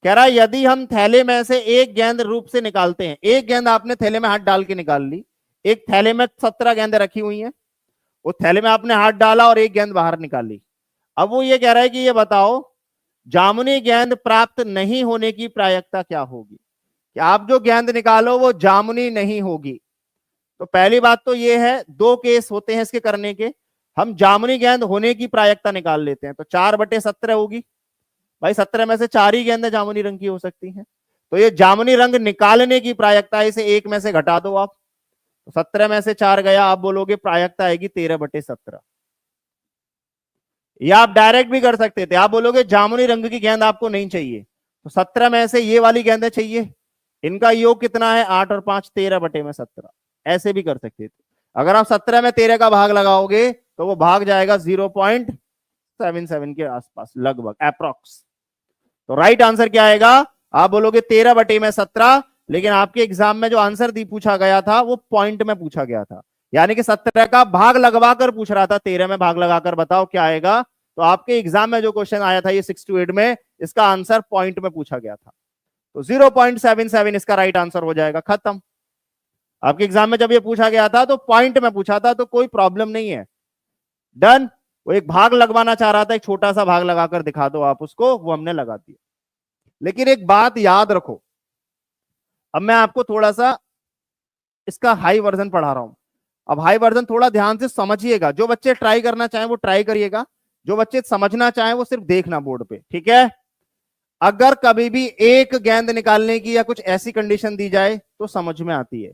कह रहा है यदि हम थैले में से एक गेंद रूप से निकालते हैं, एक गेंद आपने थैले में हाथ डाल के निकाल ली। एक थैले में 17 गेंदें रखी हुई हैं, वो थैले में आपने हाथ डाला और एक गेंद बाहर निकाली। अब वो ये कह रहा है कि ये बताओ जामुनी गेंद प्राप्त नहीं होने की प्रायिकता क्या होगी? कि आप जो गेंद निकालो वो जामुनी नहीं होगी। तो पहली बात तो ये है, दो केस होते हैं इसके करने के। हम जामुनी गेंद होने की प्रायिकता निकाल लेते हैं, तो 4/17 होगी। भाई 17 में से 4 ही गेंदें जामुनी रंग की हो सकती हैं, तो ये जामुनी रंग निकालने की प्रायिकता, इसे 1 में से घटा दो आप, तो 17 में से 4 गया, आप बोलोगे प्रायिकता आएगी 13/17। या आप डायरेक्ट भी कर सकते थे, आप बोलोगे जामुनी रंग की गेंद आपको नहीं चाहिए, तो 17 में से ये वाली गेंदें चाहिए, इनका योग कितना है 8 और 5 13/17, ऐसे भी कर सकते थे। अगर आप 17 में 13 का भाग लगाओगे तो वो भाग जाएगा 0.77 के आसपास लगभग अप्रोक्स। तो राइट आंसर क्या आएगा, आप बोलोगे 13/17, लेकिन आपके एग्जाम में जो आंसर दी पूछा गया था वो पॉइंट में पूछा गया था, यानी कि 17 का भाग लगवाकर पूछ रहा था, 13 में भाग लगाकर बताओ क्या आएगा। तो आपके एग्जाम में जो क्वेश्चन आया था ये 6 to 8 में, इसका आंसर पॉइंट में पूछा गया था, तो 0.77 इसका राइट आंसर हो जाएगा, खत्म। आपके एग्जाम में जब ये पूछा गया था तो पॉइंट में पूछा था, तो कोई प्रॉब्लम नहीं है, डन। वो एक भाग लगवाना चाह रहा था, एक छोटा सा भाग लगाकर दिखा दो आप उसको, वो हमने लगा दिया। लेकिन एक बात याद रखो, अब मैं आपको थोड़ा सा इसका हाई वर्जन पढ़ा रहा हूं। अब हाई वर्जन थोड़ा ध्यान से समझिएगा, जो बच्चे ट्राई करना चाहें वो ट्राई करिएगा, जो बच्चे समझना चाहें वो सिर्फ देखना बोर्ड पे, ठीक है। अगर कभी भी एक गेंद निकालने की या कुछ ऐसी कंडीशन दी जाए तो समझ में आती है,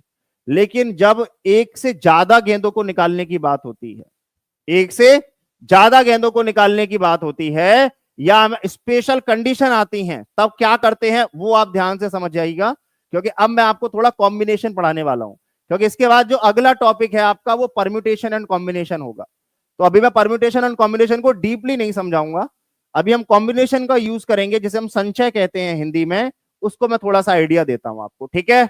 लेकिन जब एक से ज्यादा गेंदों को निकालने की बात होती है, एक से ज्यादा गेंदों को निकालने की बात होती है या स्पेशल कंडीशन आती हैं, तब क्या करते हैं वो आप ध्यान से समझ जाइएगा, क्योंकि अब मैं आपको थोड़ा कॉम्बिनेशन पढ़ाने वाला हूं, क्योंकि इसके बाद जो अगला टॉपिक है आपका वो परम्यूटेशन एंड कॉम्बिनेशन होगा। तो अभी मैं परम्यूटेशन एंड कॉम्बिनेशन को डीपली नहीं समझाऊंगा, अभी हम कॉम्बिनेशन का यूज करेंगे, जिसे हम संचय कहते हैं हिंदी में, उसको मैं थोड़ा सा आइडिया देता हूं आपको, ठीक है।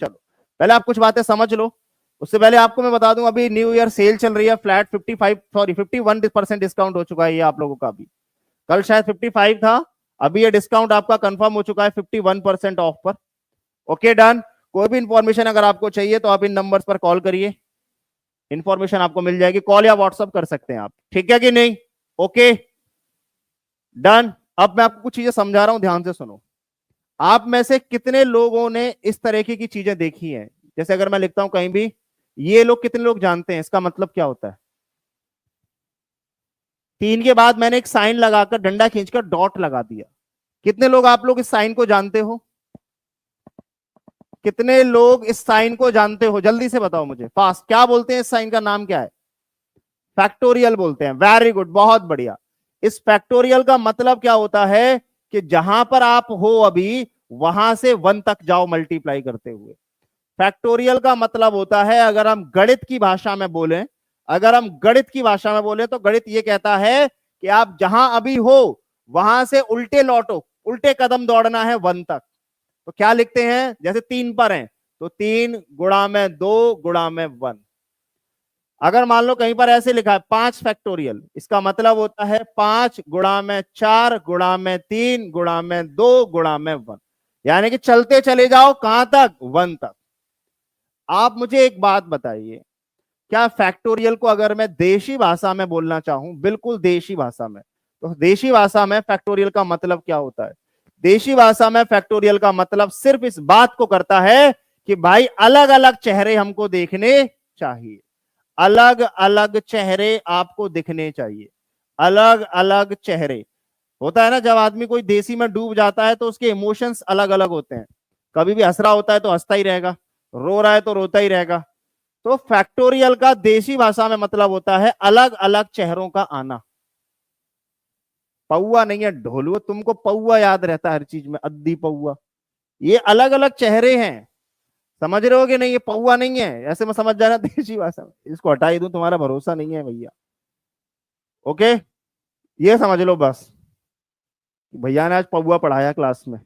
चलो पहले आप कुछ बातें समझ लो, उससे पहले आपको मैं बता दूं अभी न्यू ईयर सेल चल रही है, फ्लैट 51% डिस्काउंट हो चुका है ये आप लोगों का। अभी कल शायद 55 था, अभी ये डिस्काउंट आपका कंफर्म हो चुका है 51% ऑफ पर। Okay done. कोई भी इंफॉर्मेशन अगर आपको चाहिए तो आप इन नंबर्स पर कॉल करिए, इंफॉर्मेशन आपको मिल जाएगी, कॉल या व्हाट्सअप कर सकते हैं आप, ठीक है कि नहीं। Okay done. अब मैं आपको कुछ चीजें समझा रहा हूं, ध्यान से सुनो। आप में से कितने लोगों ने इस तरीके की चीजें देखी हैं, जैसे अगर मैं लिखता हूं कहीं भी, ये लोग कितने लोग जानते हैं इसका मतलब क्या होता है। 3 के बाद मैंने एक साइन लगाकर डंडा खींचकर डॉट लगा दिया, कितने लोग आप लोग इस साइन को जानते हो, कितने लोग इस साइन को जानते हो, जल्दी से बताओ मुझे फास्ट, क्या बोलते हैं इस साइन का नाम क्या है, फैक्टोरियल बोलते हैं, वेरी गुड, बहुत बढ़िया। इस फैक्टोरियल का मतलब क्या होता है कि जहां पर आप हो अभी वहां से 1 तक जाओ मल्टीप्लाई करते हुए। फैक्टोरियल का मतलब होता है, अगर हम गणित की भाषा में बोलें, अगर हम गणित की भाषा में बोले तो गणित ये कहता है कि आप जहां अभी हो वहां से उल्टे लौटो, उल्टे कदम दौड़ना है 1 तक। तो क्या लिखते हैं, जैसे 3 पर हैं तो 3 गुणा में 2 गुणा में 1। अगर मान लो कहीं पर ऐसे लिखा है 5 फैक्टोरियल, इसका मतलब होता है 5 गुणा में 4 गुणा में 3 गुणा में 2 गुणा में 1, यानी कि चलते चले जाओ कहां तक, 1 तक। आप मुझे एक बात बताइए, क्या फैक्टोरियल को अगर मैं देशी भाषा में बोलना चाहूं, बिल्कुल देशी भाषा में, तो देशी भाषा में फैक्टोरियल का मतलब क्या होता है। देशी भाषा में फैक्टोरियल का मतलब सिर्फ इस बात को करता है कि भाई अलग अलग चेहरे हमको देखने चाहिए, अलग अलग चेहरे आपको दिखने चाहिए, अलग अलग चेहरे। होता है ना, जब आदमी कोई देसी में डूब जाता है तो उसके इमोशंस अलग अलग होते हैं, कभी भी हंस रहा होता है तो हंसता ही रहेगा, रो रहा है तो रोता ही रहेगा। तो फैक्टोरियल का देशी भाषा में मतलब होता है अलग अलग चेहरों का आना। पौआ नहीं है ढोलुआ, तुमको पौआ याद रहता है हर चीज में, अद्दी पौआ, ये अलग अलग चेहरे हैं, समझ रहे हो कि नहीं, ये पौआ नहीं है, ऐसे में समझ जाना देशी भाषा में, इसको हटा ही दूं तुम्हारा भरोसा नहीं है भैया। ओके ये समझ लो बस, भैया ने आज पौआ पढ़ाया क्लास में।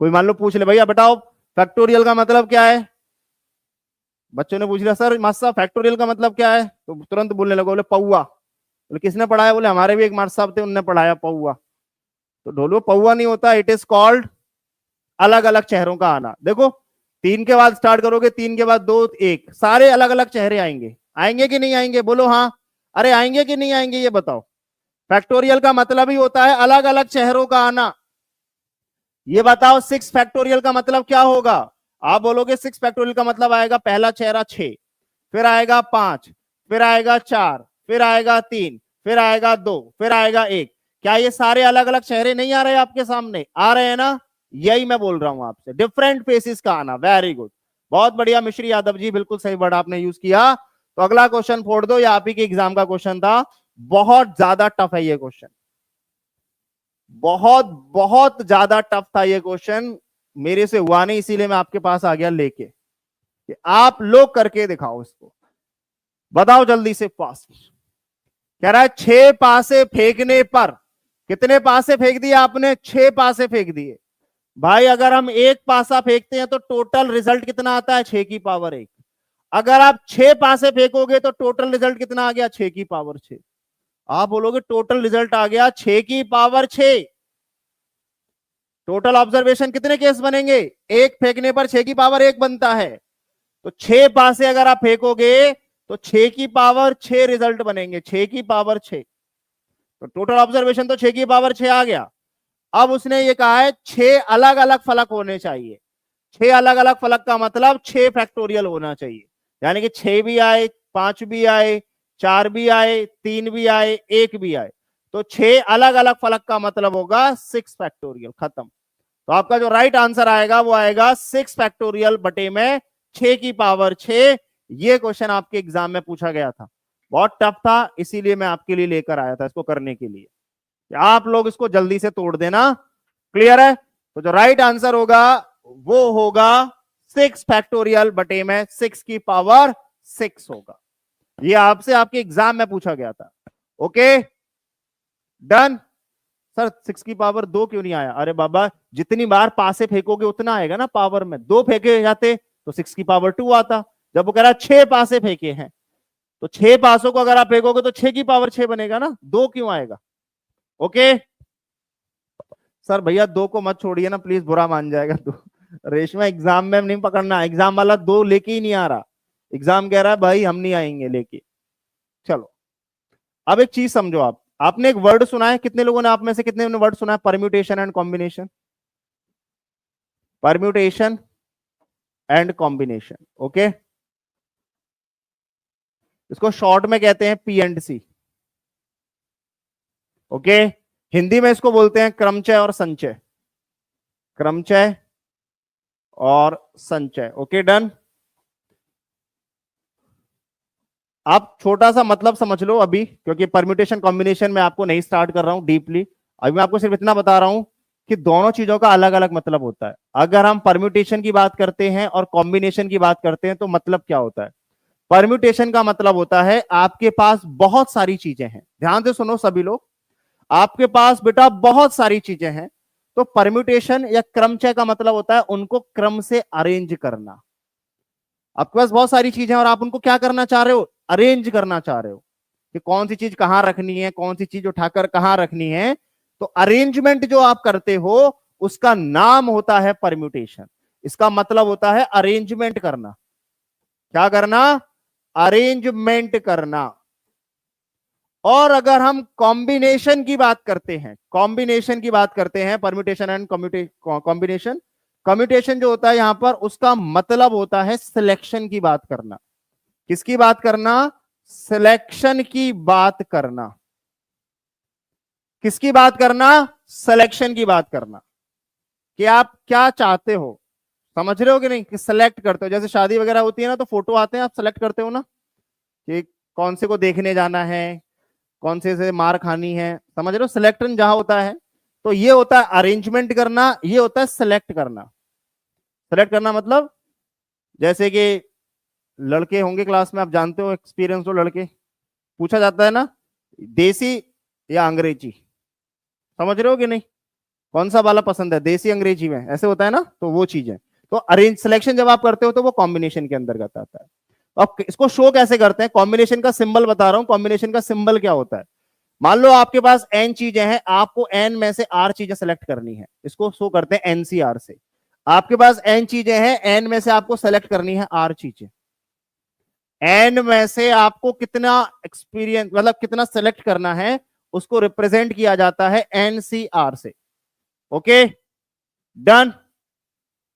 कोई मान लो पूछ ले भैया बताओ फैक्टोरियल का मतलब क्या है, बच्चों ने पूछ लिया सर मास्टर साहब फैक्टोरियल का मतलब क्या है, तो तुरंत बोलने लगे, बोले पौआ। बोले किसने पढ़ाया, बोले हमारे भी एक मास्टर साहब थे उन्होंने पढ़ाया पौआ। तो ढोलो पौआ नहीं होता, इट इज कॉल्ड अलग अलग चेहरों का आना। देखो 3 के बाद स्टार्ट करोगे, 3 के बाद 2 1, सारे अलग अलग चेहरे आएंगे, आएंगे कि नहीं आएंगे, बोलो हाँ, अरे आएंगे कि नहीं आएंगे ये बताओ। फैक्टोरियल का मतलब ही होता है अलग अलग चेहरों का आना। ये बताओ 6 फैक्टोरियल का मतलब क्या होगा, आप बोलोगे 6 फैक्टोरियल का मतलब आएगा पहला चेहरा 6, फिर आएगा 5, फिर आएगा 4, फिर आएगा 3, फिर आएगा 2, फिर आएगा 1। क्या ये सारे अलग अलग चेहरे नहीं आ रहे आपके सामने, आ रहे हैं ना, यही मैं बोल रहा हूं आपसे, डिफरेंट फेसेस का आना। वेरी गुड, बहुत बढ़िया मिश्री यादव जी, बिल्कुल सही वर्ड आपने यूज किया। तो अगला क्वेश्चन फोड़ दो, या आप ही के एग्जाम का क्वेश्चन था, बहुत ज्यादा टफ है ये क्वेश्चन, बहुत बहुत ज्यादा टफ था ये क्वेश्चन, मेरे से हुआ नहीं, इसीलिए मैं आपके पास आ गया लेके कि आप लोग करके दिखाओ इसको। बताओ जल्दी से, फास्ट। कह रहा है 6 पासे फेंकने पर, कितने पासे फेंक दिए आपने? 6 पासे फेंक दिए। भाई अगर हम एक पासा फेंकते हैं तो टोटल रिजल्ट कितना आता है? 6 की पावर 1। अगर आप 6 पासे फेंकोगे तो टोटल रिजल्ट कितना आ गया? 6 की पावर 6। आप बोलोगे टोटल रिजल्ट आ गया 6 की पावर 6। टोटल ऑब्जर्वेशन कितने केस बनेंगे? एक फेंकने पर 6 की पावर 1 बनता है। तो 6 पासे अगर आप फेंकोगे तो 6 की पावर 6 रिजल्ट बनेंगे, 6 की पावर 6। तो टोटल ऑब्जर्वेशन तो 6 की पावर 6 आ गया। अब उसने ये कहा है 6 अलग अलग फलक होने चाहिए। 6 अलग अलग फलक का मतलब 6 फैक्टोरियल होना चाहिए, यानी कि 6 भी आए, 5 भी आए, 4 भी आए, 3 भी आए, 1 भी आए। तो 6 अलग अलग फलक का मतलब होगा 6 फैक्टोरियल। खत्म। तो आपका जो राइट आंसर आएगा वो आएगा 6 फैक्टोरियल बटे में 6 की पावर 6। ये क्वेश्चन आपके एग्जाम में पूछा गया था, बहुत टफ था, इसीलिए मैं आपके लिए लेकर आया था इसको करने के लिए। आप लोग इसको जल्दी से तोड़ देना। क्लियर है? तो जो राइट आंसर होगा वो होगा 6 फैक्टोरियल बटे में 6 की पावर 6 होगा। ये आपसे आपके एग्जाम में पूछा गया था। Okay done. सर 6 की पावर 2 क्यों नहीं आया? अरे बाबा जितनी बार पासे फेंकोगे उतना आएगा ना पावर में। 2 फेंके जाते तो 6 की पावर 2 आता। जब वो कह रहा है 6 पासे फेंके हैं तो 6 पासों को अगर आप फेंकोगे तो 6 की पावर 6 बनेगा ना, 2 क्यों आएगा? ओके सर भैया 2 को मत छोड़िए ना प्लीज, बुरा मान जाएगा। तो रेशमा एग्जाम में नहीं पकड़ना, एग्जाम वाला 2 लेके ही नहीं आ रहा। एग्जाम कह रहा है भाई हम नहीं आएंगे लेके। चलो अब एक चीज समझो, आप आपने एक वर्ड सुना है, कितने लोगों ने, आप में से कितने ने वर्ड सुना है? Permutation and combination. Permutation and combination. Okay इसको शॉर्ट में कहते हैं P and C. Okay Hindi में इसको बोलते हैं क्रमचय और संचय। क्रमचय और संचय। Okay done. आप छोटा सा मतलब समझ लो अभी, क्योंकि परम्यूटेशन कॉम्बिनेशन में आपको नहीं स्टार्ट कर रहा हूं डीपली। अभी मैं आपको सिर्फ इतना बता रहा हूं कि दोनों चीजों का अलग अलग मतलब होता है। अगर हम परम्यूटेशन की बात करते हैं और कॉम्बिनेशन की बात करते हैं तो मतलब क्या होता है? परम्यूटेशन का मतलब होता है आपके पास बहुत सारी चीजें हैं। ध्यान से सुनो सभी लोग, आपके पास बेटा बहुत सारी चीजें हैं। तो परम्यूटेशन या क्रमचय का मतलब होता है उनको क्रम से अरेंज करना। आपके पास बहुत सारी चीजें हैं और आप उनको क्या करना चाह रहे हो? अरेंज करना चाह रहे हो कि कौन सी चीज कहां रखनी है, कौन सी चीज उठाकर कहां रखनी है। तो अरेंजमेंट जो आप करते हो उसका नाम होता है परम्यूटेशन। इसका मतलब होता है अरेंजमेंट करना। क्या करना? अरेंजमेंट करना। और अगर हम कॉम्बिनेशन की बात करते हैं, कॉम्बिनेशन की बात करते हैं, परम्यूटेशन एंड कॉम्बिनेशन, कम्यूटेशन जो होता है यहां पर उसका मतलब होता है सिलेक्शन की बात करना। किसकी बात करना? सिलेक्शन की बात करना। किसकी बात करना? सिलेक्शन की बात करना कि आप क्या चाहते हो। समझ रहे हो कि नहीं? कि सिलेक्ट करते हो, जैसे शादी वगैरह होती है ना तो फोटो आते हैं, आप सिलेक्ट करते हो ना कि कौन से को देखने जाना है, कौन से मार खानी है। समझ रहे हो? सिलेक्शन जहां होता है तो ये होता है अरेंजमेंट करना, ये होता है सिलेक्ट करना। सेलेक्ट करना मतलब जैसे कि लड़के होंगे क्लास में, आप जानते हो, एक्सपीरियंस हो लड़के, पूछा जाता है ना देसी या अंग्रेजी। समझ रहे हो कि नहीं? कौन सा वाला पसंद है, देसी अंग्रेजी में, ऐसे होता है ना। तो वो चीज है। तो अरेंज सिलेक्शन जब आप करते हो तो वो कॉम्बिनेशन के अंतर्गत आता है। अब इसको शो कैसे करते हैं? कॉम्बिनेशन का सिंबल बता रहा हूं। कॉम्बिनेशन का सिंबल क्या होता है? मान लो आपके पास एन चीजें हैं, आपको एन में से आर चीजें सेलेक्ट करनी है, इसको शो करते हैं एनसीआर से। आपके पास एन चीजें हैं, एन में से आपको सेलेक्ट करनी है आर चीजें। एन में से आपको कितना एक्सपीरियंस, मतलब कितना सेलेक्ट करना है, उसको रिप्रेजेंट किया जाता है एनसीआर से। Okay done.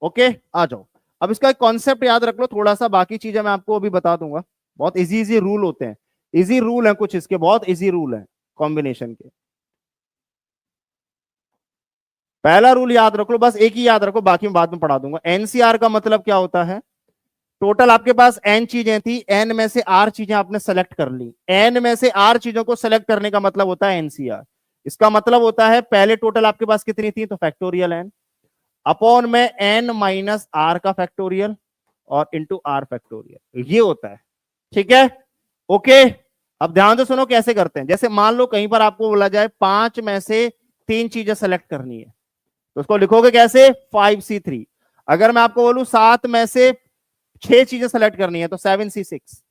ओके आ जाओ। अब इसका एक कॉन्सेप्ट याद रख लो थोड़ा सा, बाकी चीजें मैं आपको अभी बता दूंगा। बहुत इजी इजी रूल होते हैं, इजी रूल है कुछ इसके, बहुत इजी रूल है कॉम्बिनेशन के। पहला रूल याद रख लो, बस एक ही याद रखो, बाकी मैं बाद में पढ़ा दूंगा। एनसीआर का मतलब क्या होता है? टोटल आपके पास n चीजें थी, n में से r चीजें आपने सेलेक्ट कर ली। n में से r चीजों को सेलेक्ट करने का मतलब होता है एनसीआर। इसका मतलब होता है पहले टोटल आपके पास कितनी थी, तो फैक्टोरियल n अपॉन में n माइनस r का फैक्टोरियल और इंटू r फैक्टोरियल, ये होता है। ठीक है, ओके। अब ध्यान से सुनो कैसे करते हैं। जैसे मान लो कहीं पर आपको बोला जाए 5 में से 3 चीजें सेलेक्ट करनी है, तो उसको लिखोगे कैसे, 5C3। अगर मैं आपको बोलूं 7 में से 6 चीजें सेलेक्ट करनी है, तो 7C6।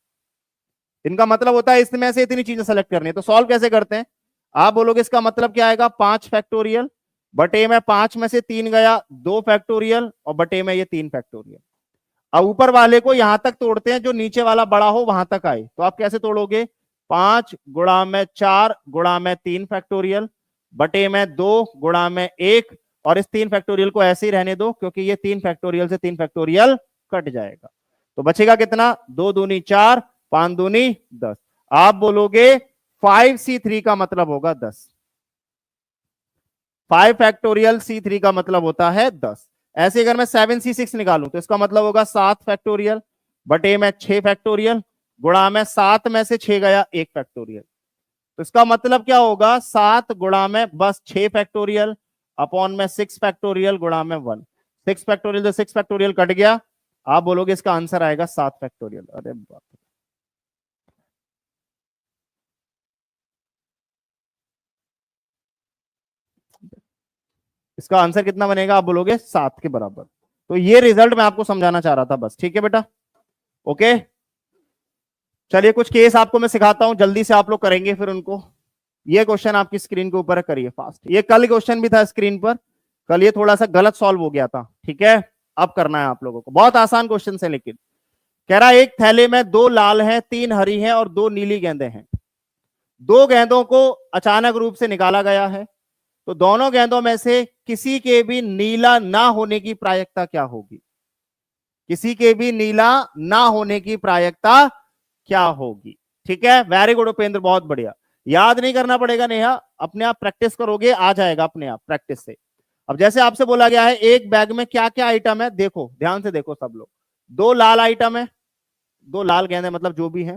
इनका मतलब होता है इसमें से इतनी चीजें सेलेक्ट करनी है। तो सॉल्व कैसे करते हैं, आप बोलोगे इसका मतलब क्या आएगा, 5 फैक्टोरियल बटे में 5 में से 3 गया 2 फैक्टोरियल और बटे में ये 3 फैक्टोरियल। अब ऊपर वाले को यहां तक तोड़ते हैं जो नीचे वाला बड़ा हो वहां तक आए। तो आप कैसे तोड़ोगे, 5 गुणा में 4 गुणा में 3 फैक्टोरियल बटे में 2 गुणा में 1, और इस 3 फैक्टोरियल को ऐसे ही रहने दो क्योंकि ये 3 फैक्टोरियल से 3 फैक्टोरियल कट जाएगा। तो बचेगा कितना, 2 दूनी 4 5 दूनी 10। आप बोलोगे 5C3 का मतलब होगा 10। 5 फैक्टोरियल C3 का मतलब होता है 10। ऐसे अगर मैं 7C6 निकालूं तो इसका मतलब होगा 7 फैक्टोरियल बटे में 6 फैक्टोरियल गुणा में 7 में से 6 गया 1 फैक्टोरियल। तो इसका मतलब क्या होगा, 7 गुणा में बस 6 फैक्टोरियल अपॉन में 6 फैक्टोरियल गुणा में 1। 6 फैक्टोरियल से 6 फैक्टोरियल कट गया, आप बोलोगे इसका आंसर आएगा 7 फैक्टोरियल। अरे बाप, इसका आंसर कितना बनेगा, आप बोलोगे 7 के बराबर। तो ये रिजल्ट मैं आपको समझाना चाह रहा था बस। ठीक है बेटा, ओके। चलिए कुछ केस आपको मैं सिखाता हूं, जल्दी से आप लोग करेंगे फिर उनको। ये क्वेश्चन आपकी स्क्रीन के ऊपर है, करिए फास्ट। ये कल क्वेश्चन भी था स्क्रीन पर, कल ये थोड़ा सा गलत सॉल्व हो गया था। ठीक है, अब करना है आप लोगों को, बहुत आसान क्वेश्चन है। लेकिन कह रहा है एक थैले में 2 लाल हैं 3 हरी हैं और 2 नीली गेंदें हैं। 2 गेंदों को अचानक रूप से निकाला गया है, तो दोनों गेंदों में से किसी के भी नीला ना होने की प्रायिकता क्या होगी। किसी के भी नीला ना होने की प्रायिकता क्या होगी। ठीक है, वेरी गुड उपेंद्र, बहुत बढ़िया। याद नहीं करना पड़ेगा नेहा, अपने आप प्रैक्टिस करोगे आ जाएगा अपने आप प्रैक्टिस से। अब जैसे आपसे बोला गया है एक बैग में क्या क्या आइटम है, देखो ध्यान से देखो सब लोग। 2 लाल आइटम है, 2 लाल गेंदे मतलब जो भी है,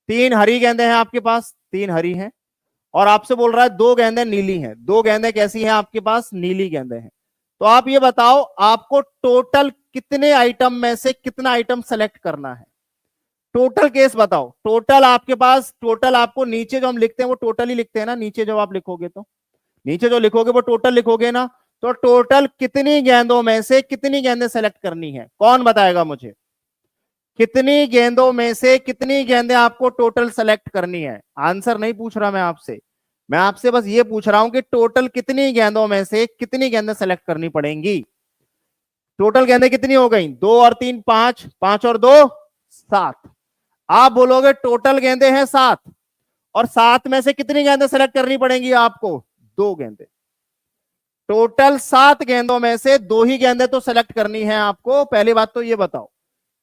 3 हरी गेंदे हैं आपके पास, 3 हरी हैं, और आपसे बोल रहा है 2 गेंदें नीली हैं। 2 गेंदें कैसी हैं आपके पास, नीली गेंदें हैं। तो आप ये बताओ आपको टोटल कितने आइटम में से कितना आइटम सेलेक्ट करना है। टोटल केस बताओ, टोटल आपके पास, टोटल आपको नीचे जो हम लिखते हैं वो टोटल ही लिखते हैं ना, नीचे जब आप लिखोगे तो नीचे जो लिखोगे वो टोटल लिखोगे ना। तो टोटल कितनी गेंदों में से कितनी गेंदें सेलेक्ट करनी है, कौन बताएगा मुझे। कितनी गेंदों में से कितनी गेंदें आपको टोटल सेलेक्ट करनी है। आंसर नहीं पूछ रहा मैं आपसे बस ये पूछ रहा हूं कि टोटल कितनी गेंदों में से कितनी गेंदें सेलेक्ट करनी पड़ेंगी। टोटल गेंदें कितनी हो गई, 2 और 3 5, 5 और 2 7। आप बोलोगे टोटल गेंदें हैं 7, और 7 में से कितनी गेंदें सेलेक्ट करनी पड़ेंगी आपको, 2 गेंदें। टोटल 7 गेंदों में से 2 ही गेंदें तो सेलेक्ट करनी है आपको, पहली बात तो ये बताओ,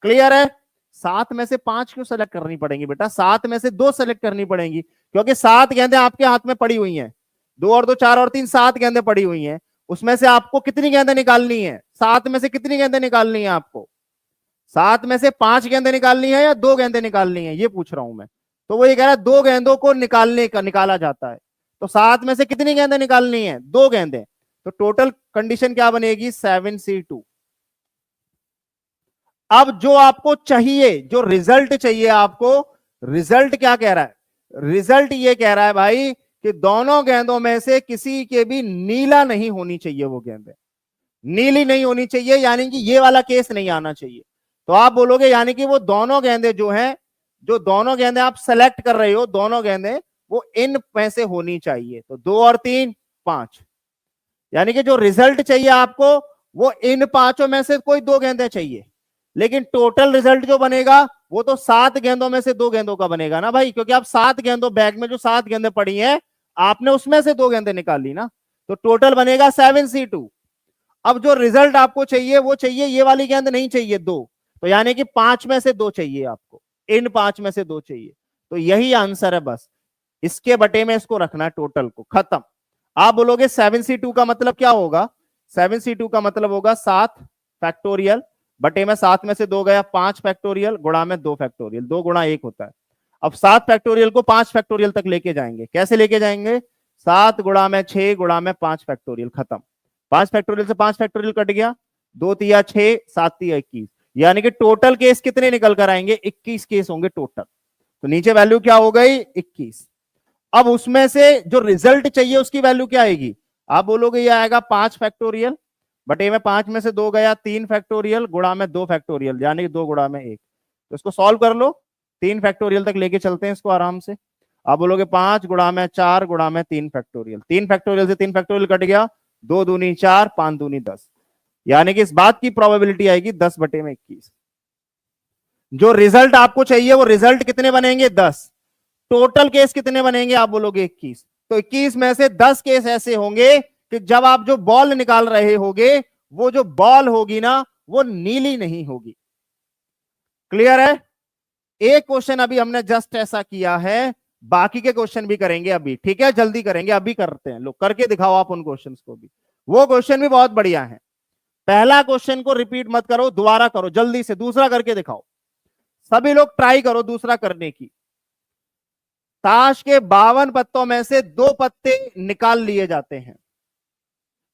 क्लियर है। 7 में से 5 क्यों सेलेक्ट करनी पड़ेंगी बेटा, 7 में से 2 सेलेक्ट करनी पड़ेंगी, क्योंकि 7 गेंदें आपके हाथ में पड़ी हुई हैं। 2 और 2 4 और 3 7 गेंदें पड़ी हुई हैं, उसमें से आपको कितनी गेंदें निकालनी है, 7 में से कितनी गेंदें निकालनी है आपको। 7 में से 5 गेंदें निकालनी है या 2 गेंदें निकालनी है, ये पूछ रहा हूं मैं। तो वो ये कह रहा है 2 गेंदों को निकाला जाता है। तो 7 में से कितनी गेंदें निकालनी है, 2 गेंदें। तो टोटल कंडीशन क्या बनेगी, 7C2। अब जो आपको चाहिए, जो रिजल्ट चाहिए आपको, रिजल्ट क्या कह रहा है, रिजल्ट ये कह रहा है भाई कि दोनों गेंदों में से किसी के भी नीला नहीं होनी चाहिए, वो गेंदें नीली नहीं होनी चाहिए, यानी कि ये वाला केस नहीं आना चाहिए। तो आप बोलोगे यानी कि वो दोनों गेंदें जो हैं, जो दोनों गेंदें आप सेलेक्ट कर रहे हो, दोनों गेंदें वो इन में से होनी चाहिए। तो 2 और 3 5, यानी कि जो रिजल्ट चाहिए आपको वो इन 5 में से कोई 2 गेंदें चाहिए। लेकिन टोटल रिजल्ट जो बनेगा वो तो 7 गेंदों में से 2 गेंदों का बनेगा ना भाई, क्योंकि आप 7 गेंदों, बैग में जो 7 गेंदें पड़ी हैं आपने उसमें से 2 गेंदें निकाल ली ना, तो टोटल बनेगा 7C2। अब जो रिजल्ट आपको चाहिए वो चाहिए ये वाली गेंद नहीं चाहिए 2, तो यानी कि 5 में से 2 चाहिए आपको, इन 5 में से 2 चाहिए। तो यही आंसर है, बस इसके बटे में इसको रखना है टोटल को, खत्म। आप बोलोगे 7C2 का मतलब क्या होगा, 7C2 का मतलब होगा 7 फैक्टोरियल बटे में 7 में से 2 गया, 5 फैक्टोरियल गुणा में 2 फैक्टोरियल, 2 गुणा 1 होता है। अब 7 फैक्टोरियल को 5 फैक्टोरियल तक लेके जाएंगे, कैसे लेके जाएंगे? 7 गुणा में 6 गुणा में 5 फैक्टोरियल, खत्म। 5 फैक्टोरियल से 5 फैक्टोरियल कट गया, 2 तिया 6, 7 तिया 21, यानी कि टोटल केस कितने निकल कर आएंगे? 21 केस होंगे टोटल। तो नीचे वैल्यू क्या हो गई? 21। अब उसमें से जो रिजल्ट चाहिए उसकी वैल्यू क्या आएगी? आप बोलोगे ये आएगा 5 फैक्टोरियल बटे में 5 में से 2 गया, 3 फैक्टोरियल गुणा में 2 फैक्टोरियल, यानी कि 2 गुणा में 1। तो इसको सॉल्व कर लो, 3 फैक्टोरियल तक लेके चलते हैं इसको आराम से। आप बोलोगे 5 गुणा में 4 गुणा में 3 फैक्टोरियल, 3 फैक्टोरियल से 3 फैक्टोरियल कट गया, 2 दूनी 4, 5 दूनी 10, यानी कि इस बात की प्रोबेबिलिटी आएगी 10 बटे में 21। जो रिजल्ट आपको चाहिए वो रिजल्ट कितने बनेंगे? 10। टोटल केस कितने बनेंगे? आप बोलोगे 21। तो 21 में से 10 केस ऐसे होंगे कि जब आप जो बॉल निकाल रहे होगे वो जो बॉल होगी ना वो नीली नहीं होगी। क्लियर है? एक क्वेश्चन अभी हमने जस्ट ऐसा किया है, बाकी के क्वेश्चन भी करेंगे अभी, ठीक है? जल्दी करेंगे, अभी करते हैं, लोग करके दिखाओ आप उन क्वेश्चंस को भी। वो क्वेश्चन भी बहुत बढ़िया है। पहला क्वेश्चन को रिपीट मत करो, दोबारा करो जल्दी से, दूसरा करके दिखाओ। सभी लोग ट्राई करो दूसरा करने की। ताश के 52 पत्तों में से 2 पत्ते निकाल लिए जाते हैं,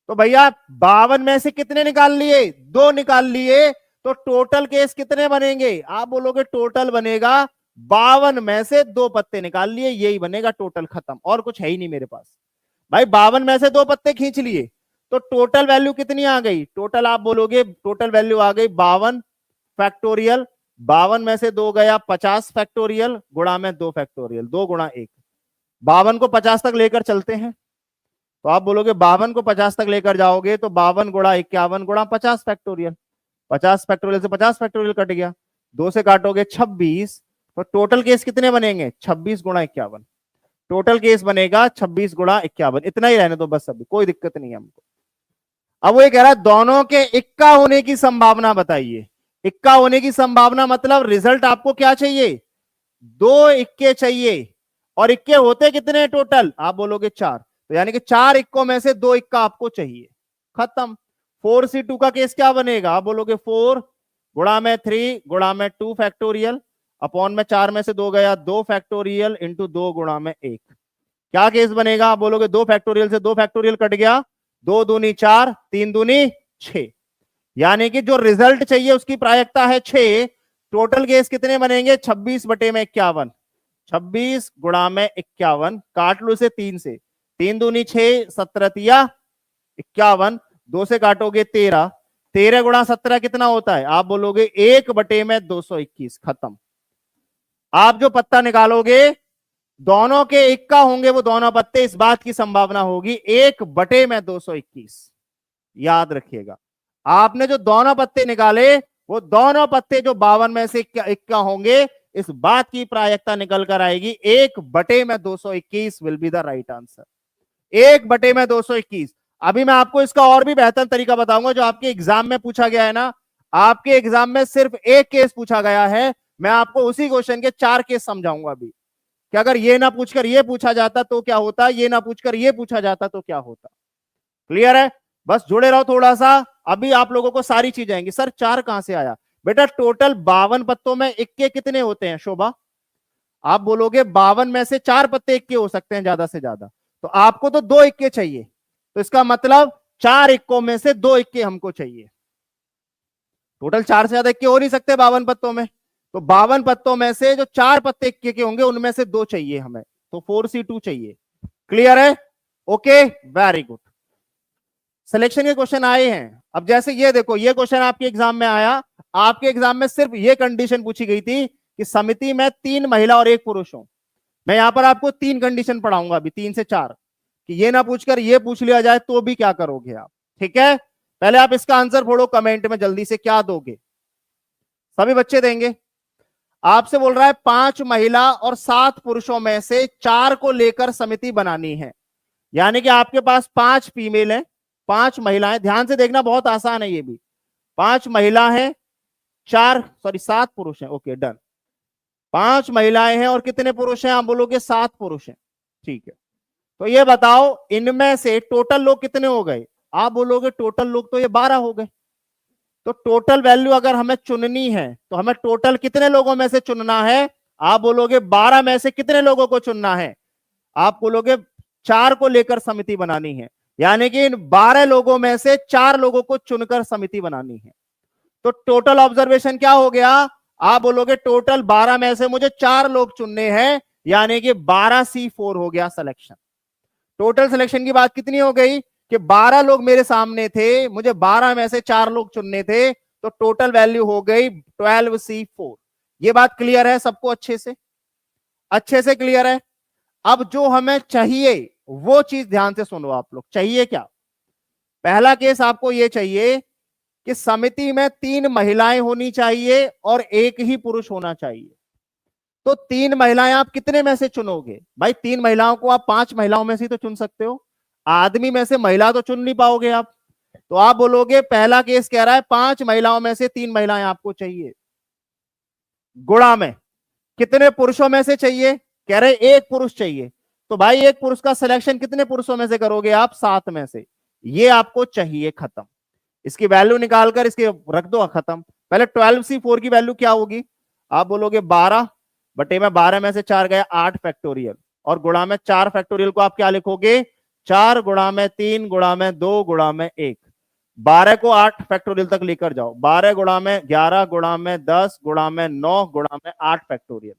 तो भैया 52 में से कितने निकाल लिए? 2 निकाल लिए, तो टोटल केस कितने बनेंगे? आप बोलोगे टोटल बनेगा 52 में से 2 पत्ते निकाल लिए, यही बनेगा टोटल, खत्म, और कुछ है ही नहीं मेरे पास। भाई 52 में से 2 पत्ते खींच लिए तो टोटल वैल्यू कितनी आ गई? टोटल आप बोलोगे टोटल वैल्यू आ गई 52 फैक्टोरियल, 52 में से 2 गया 50 फैक्टोरियल गुणा में 2 फैक्टोरियल, 2 गुणा 1। 52 को 50 तक लेकर चलते हैं, तो आप बोलोगे 52 को 50 तक लेकर जाओगे तो 52 गुणा 51 गुणा 50 फैक्टोरियल, 50 फैक्टोरियल से 50 फैक्टोरियल कट गया, 2 से काटोगे 26, तो टोटल केस कितने बनेंगे? 26 गुणा 51, टोटल केस बनेगा 26 गुणा 51। इतना ही रहने दो बस, अभी कोई दिक्कत नहीं है हमको। अब वो ये कह रहा है दोनों के इक्का होने की संभावना बताइए। इक्का होने की संभावना मतलब रिजल्ट आपको क्या चाहिए? 2 इक्के चाहिए, और इक्के होते कितने टोटल? आप बोलोगे 4, तो यानी कि 4 इक्कों में से 2 इक्का आपको चाहिए, खत्म। 4C2 का केस क्या बनेगा? आप बोलोगे 4 गुणा में 3 गुणा में 2 फैक्टोरियल अपॉन में 4 में से 2 गया 2 फैक्टोरियल इंटू 2 गुणा में 1। क्या केस बनेगा? आप बोलोगे 2 फैक्टोरियल से 2 फैक्टोरियल कट गया, 2 दूनी 4, 3 दूनी 6, यानी कि जो रिजल्ट चाहिए उसकी प्रायिकता है 6। टोटल केस कितने बनेंगे? 26 बटे में 51, 26 गुणा में 51, काट लो इसे 3 से, 3 दूनी 6, 17 तिया 51, 2 से काटोगे 13, 13 गुणा 17 कितना होता है? आप बोलोगे 1 बटे में 221, खत्म। आप जो पत्ता निकालोगे दोनों के इक्का होंगे वो दोनों पत्ते, इस बात की संभावना होगी 1 बटे में 221। याद रखिएगा, आपने जो दोनों पत्ते निकाले वो दोनों पत्ते जो 52 में से इक्का होंगे, इस बात की प्रायिकता निकल कर आएगी 1 बटे में 221 will be the right answer. 1 बटे में 221। अभी मैं आपको इसका और भी बेहतर तरीका बताऊंगा जो आपके एग्जाम में पूछा गया है ना। आपके एग्जाम में सिर्फ एक केस पूछा गया है, मैं आपको उसी क्वेश्चन के 4 केस समझाऊंगा अभी, कि अगर ये ना पूछकर ये पूछा जाता तो क्या होता, ये ना पूछकर ये पूछा जाता तो क्या होता। क्लियर है? बस जुड़े रहो थोड़ा सा, अभी आप लोगों को सारी चीजें आएंगी। सर 4 कहां से आया? बेटा टोटल 52 पत्तों में इक्के कितने होते हैं शोभा? आप बोलोगे 52 में से 4 पत्ते इक्के हो सकते हैं ज्यादा से ज्यादा, तो आपको तो 2 इक्के चाहिए, तो इसका मतलब 4 इक्कों में से 2 इक्के हमको चाहिए। टोटल 4 से ज्यादा इक्के हो नहीं सकते 52 पत्तों में, तो 52 पत्तों में से जो 4 पत्ते इक्के के होंगे उनमें से 2 चाहिए हमें, तो 4C2 चाहिए। क्लियर है? Okay, very good. सिलेक्शन के क्वेश्चन आए हैं। अब जैसे ये देखो, ये क्वेश्चन आपके एग्जाम में आया, आपके एग्जाम में सिर्फ ये कंडीशन पूछी गई थी कि समिति में 3 महिला और 1 पुरुष हो। मैं यहां पर आपको 3 कंडीशन पढ़ाऊंगा अभी, 3 से 4, कि ये ना पूछकर ये पूछ लिया जाए तो भी क्या करोगे आप। ठीक है, पहले आप इसका आंसर फोड़ो कमेंट में जल्दी से, क्या दोगे? सभी बच्चे देंगे। आपसे बोल रहा है 5 महिला और 7 पुरुषों में से 4 को लेकर समिति बनानी है, यानी कि आपके पास 5 फीमेल है, 5 महिलाएं। ध्यान से देखना, बहुत आसान है ये भी। 5 महिला है, 7 पुरुष हैं। Okay done. 5 महिलाएं हैं और कितने पुरुष हैं? आप बोलोगे 7 पुरुष हैं। ठीक है, तो ये बताओ इनमें से टोटल लोग कितने हो गए? आप बोलोगे टोटल लोग तो ये 12 हो गए। तो टोटल वैल्यू अगर हमें चुननी है तो हमें टोटल कितने लोगों में से चुनना है? आप बोलोगे 12 में से कितने लोगों को चुनना है? आप बोलोगे 4 को लेकर समिति बनानी है, यानी कि इन 12 लोगों में से 4 लोगों को चुनकर समिति बनानी है। तो टोटल ऑब्जर्वेशन क्या हो गया? आप बोलोगे टोटल 12 में से मुझे 4 लोग चुनने हैं, यानी कि 12C4 हो गया सिलेक्शन। टोटल सिलेक्शन की बात कितनी हो गई कि 12 लोग मेरे सामने थे, मुझे 12 में से 4 लोग चुनने थे, तो टोटल वैल्यू हो गई 12C4। ये बात क्लियर है सबको? अच्छे से क्लियर है। अब जो हमें चाहिए वो चीज ध्यान से सुनो आप लोग। चाहिए क्या? पहला केस आपको ये चाहिए कि समिति में 3 महिलाएं होनी चाहिए और 1 ही पुरुष होना चाहिए। तो 3 महिलाएं आप कितने में से चुनोगे भाई? 3 महिलाओं को आप 5 महिलाओं में से तो चुन सकते हो, आदमी में से महिला तो चुन नहीं पाओगे आप। तो आप बोलोगे पहला केस कह रहा है 5 महिलाओं में से 3 महिलाएं आपको चाहिए। गुणा में कितने पुरुषों में से चाहिए? कह रहे 1 पुरुष चाहिए। तो भाई 1 पुरुष का सिलेक्शन कितने पुरुषों में से करोगे आप? 7 में से। ये आपको चाहिए, खत्म। इसकी वैल्यू निकालकर इसके रख दो, खत्म। पहले 12C4 की वैल्यू क्या होगी? आप बोलोगे 12 बटे में 12 में से 4 गया 8 फैक्टोरियल, और गुणा में 4 फैक्टोरियल को आप क्या लिखोगे? 4 गुणा में 3 गुणा में 2 गुणा में 1। 12 को 8 फैक्टोरियल तक लेकर जाओ। 12 गुणा में 11 गुणा में 10 गुणा में 9 गुणा में 8 फैक्टोरियल।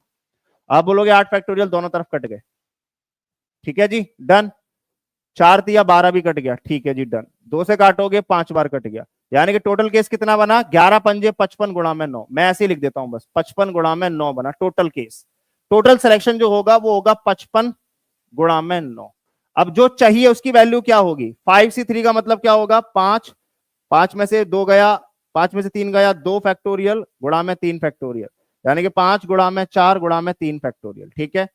आप बोलोगे 8 फैक्टोरियल दोनों तरफ कट गए। ठीक है जी, डन। 4 दिया 12 भी कट गया। ठीक है जी, डन। 2 से काटोगे 5 बार कट गया, यानी कि टोटल केस कितना बना? 11 पंजे 55 गुणा में 9। मैं ऐसे ही लिख देता हूं बस, 55 गुणा में 9 बना टोटल केस। टोटल सिलेक्शन जो होगा वो होगा 55 गुणा में 9। अब जो चाहिए उसकी वैल्यू क्या होगी? 5C3 का मतलब क्या होगा? 5। 5 में से 2 गया, 5 में से 3 गया, 2 फैक्टोरियल गुणा में 3 फैक्टोरियल, यानी कि 5 गुणा में 4 गुणा में 3 फैक्टोरियल। ठीक है।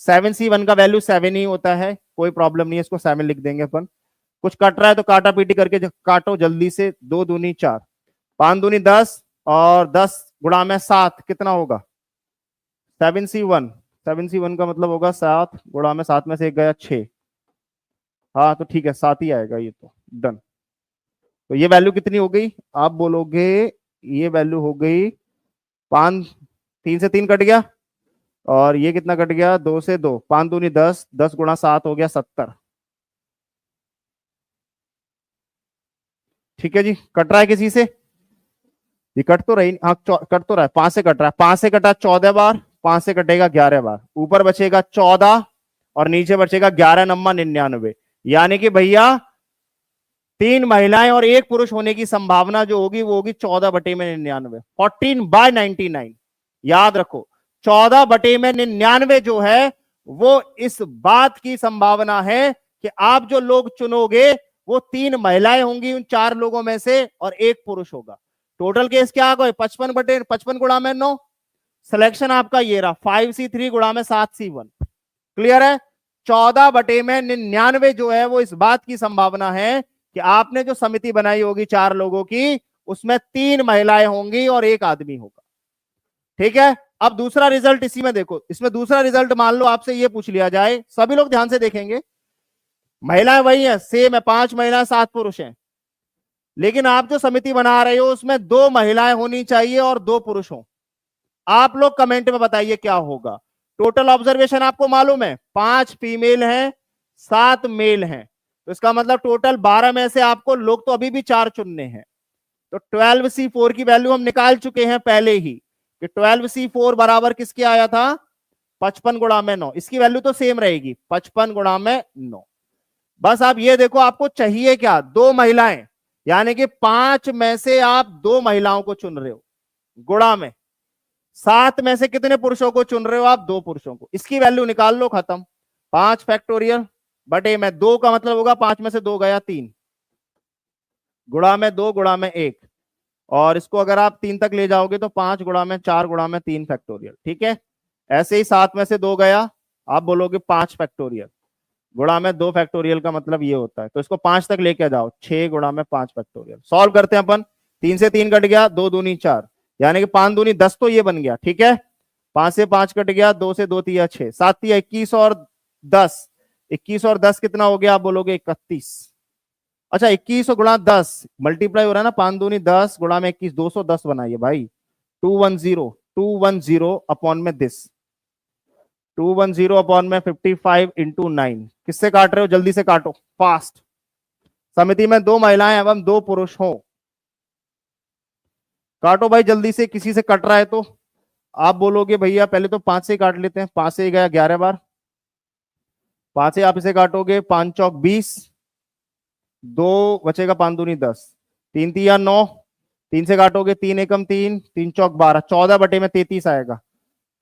7C1 का वैल्यू 7 ही होता है, कोई प्रॉब्लम नहीं है, इसको 7 लिख देंगे अपन। कुछ कट रहा है तो काटा पीटी करके काटो जल्दी से। 2 दूनी 4, 5 दूनी 10, और 10 गुणा में 7 कितना होगा? 7C1। 7C1 का मतलब होगा 7 गुणा में 7 में से 1 गया 6। हाँ तो ठीक है, 7 ही आएगा ये तो, डन। तो ये वैल्यू कितनी हो गई? आप बोलोगे ये वैल्यू हो गई 5, 3 से 3 कट गया, और ये कितना कट गया? 2 से 2, 5 दूनी 10, 10 गुणा 7 हो गया 70। ठीक है जी, कट रहा है किसी से? ये कट तो रही, हाँ कट तो रहा है। 5 से कट रहा है, 5 से कटा 14 बार, 5 से कटेगा 11 बार, ऊपर बचेगा 14 और नीचे बचेगा 11 नंबर 99, यानी कि भैया 3 महिलाएं और 1 पुरुष होने की संभावना जो होगी वो होगी 14 बटे में 99, 14/99। याद रखो 14 बटे में 99 जो है वो इस बात की संभावना है कि आप जो लोग चुनोगे वो 3 महिलाएं होंगी उन 4 लोगों में से, और 1 पुरुष होगा। टोटल केस क्या आ गए? 55 गुणा में 9। सिलेक्शन आपका ये रहा 5C3 गुणा में 7C1। क्लियर है? 14 बटे में 99 जो है वो इस बात की संभावना है कि आपने जो समिति बनाई होगी 4 लोगों की, उसमें 3 महिलाएं होंगी और 1 आदमी होगा। ठीक है। अब दूसरा रिजल्ट इसी में देखो, इसमें दूसरा रिजल्ट मान लो आपसे ये पूछ लिया जाए, सभी लोग ध्यान से देखेंगे। महिलाएं वही है, सेम है, 5 महिलाएं 7 पुरुष हैं, लेकिन आप जो समिति बना रहे हो उसमें 2 महिलाएं होनी चाहिए और 2 पुरुष हो। आप लोग कमेंट में बताइए क्या होगा। टोटल ऑब्जर्वेशन आपको मालूम है 5 फीमेल हैं 7 मेल हैं, तो इसका मतलब टोटल 12 में से आपको लोग तो अभी भी 4 चुनने हैं। तो 12C4 की वैल्यू हम निकाल चुके हैं पहले ही कि 12C4 बराबर किसके आया था? 55 गुणा में 9। इसकी वैल्यू तो सेम रहेगी, 55 गुणा में 9। बस आप ये देखो आपको चाहिए क्या? 2 महिलाएं, यानी कि 5 में से आप 2 महिलाओं को चुन रहे हो, गुणा में 7 में से कितने पुरुषों को चुन रहे हो आप? 2 पुरुषों को। इसकी वैल्यू निकाल लो, खत्म। 5 फैक्टोरियल बटे में 2 का मतलब होगा 5 में से 2 गया 3, गुणा में 2 गुणा में 1, और इसको अगर आप 3 तक ले जाओगे तो 5 गुणा में 4 गुणा में 3 फैक्टोरियल। ठीक है। ऐसे ही 7 में से 2 गया, आप बोलोगे 5 फैक्टोरियल, गुणा में 2 फैक्टोरियल का मतलब ये होता है, तो इसको 5 तक लेके जाओ, 6 गुणा में 5 फैक्टोरियल। सॉल्व करते हैं अपन। 3 से 3 कट गया, 2 दूनी 4, यानी कि 5 दूनी 10 तो ये बन गया। ठीक है। 5 से 5 कट गया, 2 से 2 तिया 6, 7 तिया 21 और 10, 21 और 10 कितना हो गया? आप बोलोगे 31। अच्छा 21 गुणा 10 मल्टीप्लाई हो रहा है ना, 5 दूनी 10 गुणा में 21, 210 बनाइए भाई। 210 अपॉन में दिस 210 अपॉन में 55 इंटू 9। किससे काट रहे हो, जल्दी से काटो फास्ट। समिति में 2 महिलाएं एवं 2 पुरुष हो, काटो भाई जल्दी से। किसी से कट रहा है तो आप बोलोगे भैया पहले तो 5 से काट लेते हैं, 5 से गया 11 बार, 5 से आप इसे काटोगे, 5 चौक 20, 2 बचेगा 5 दूनी 10, 3 तिया 9, 3 से काटोगे 3 एकम 3, 3 चौक 12, 14 बटे में 33 आएगा।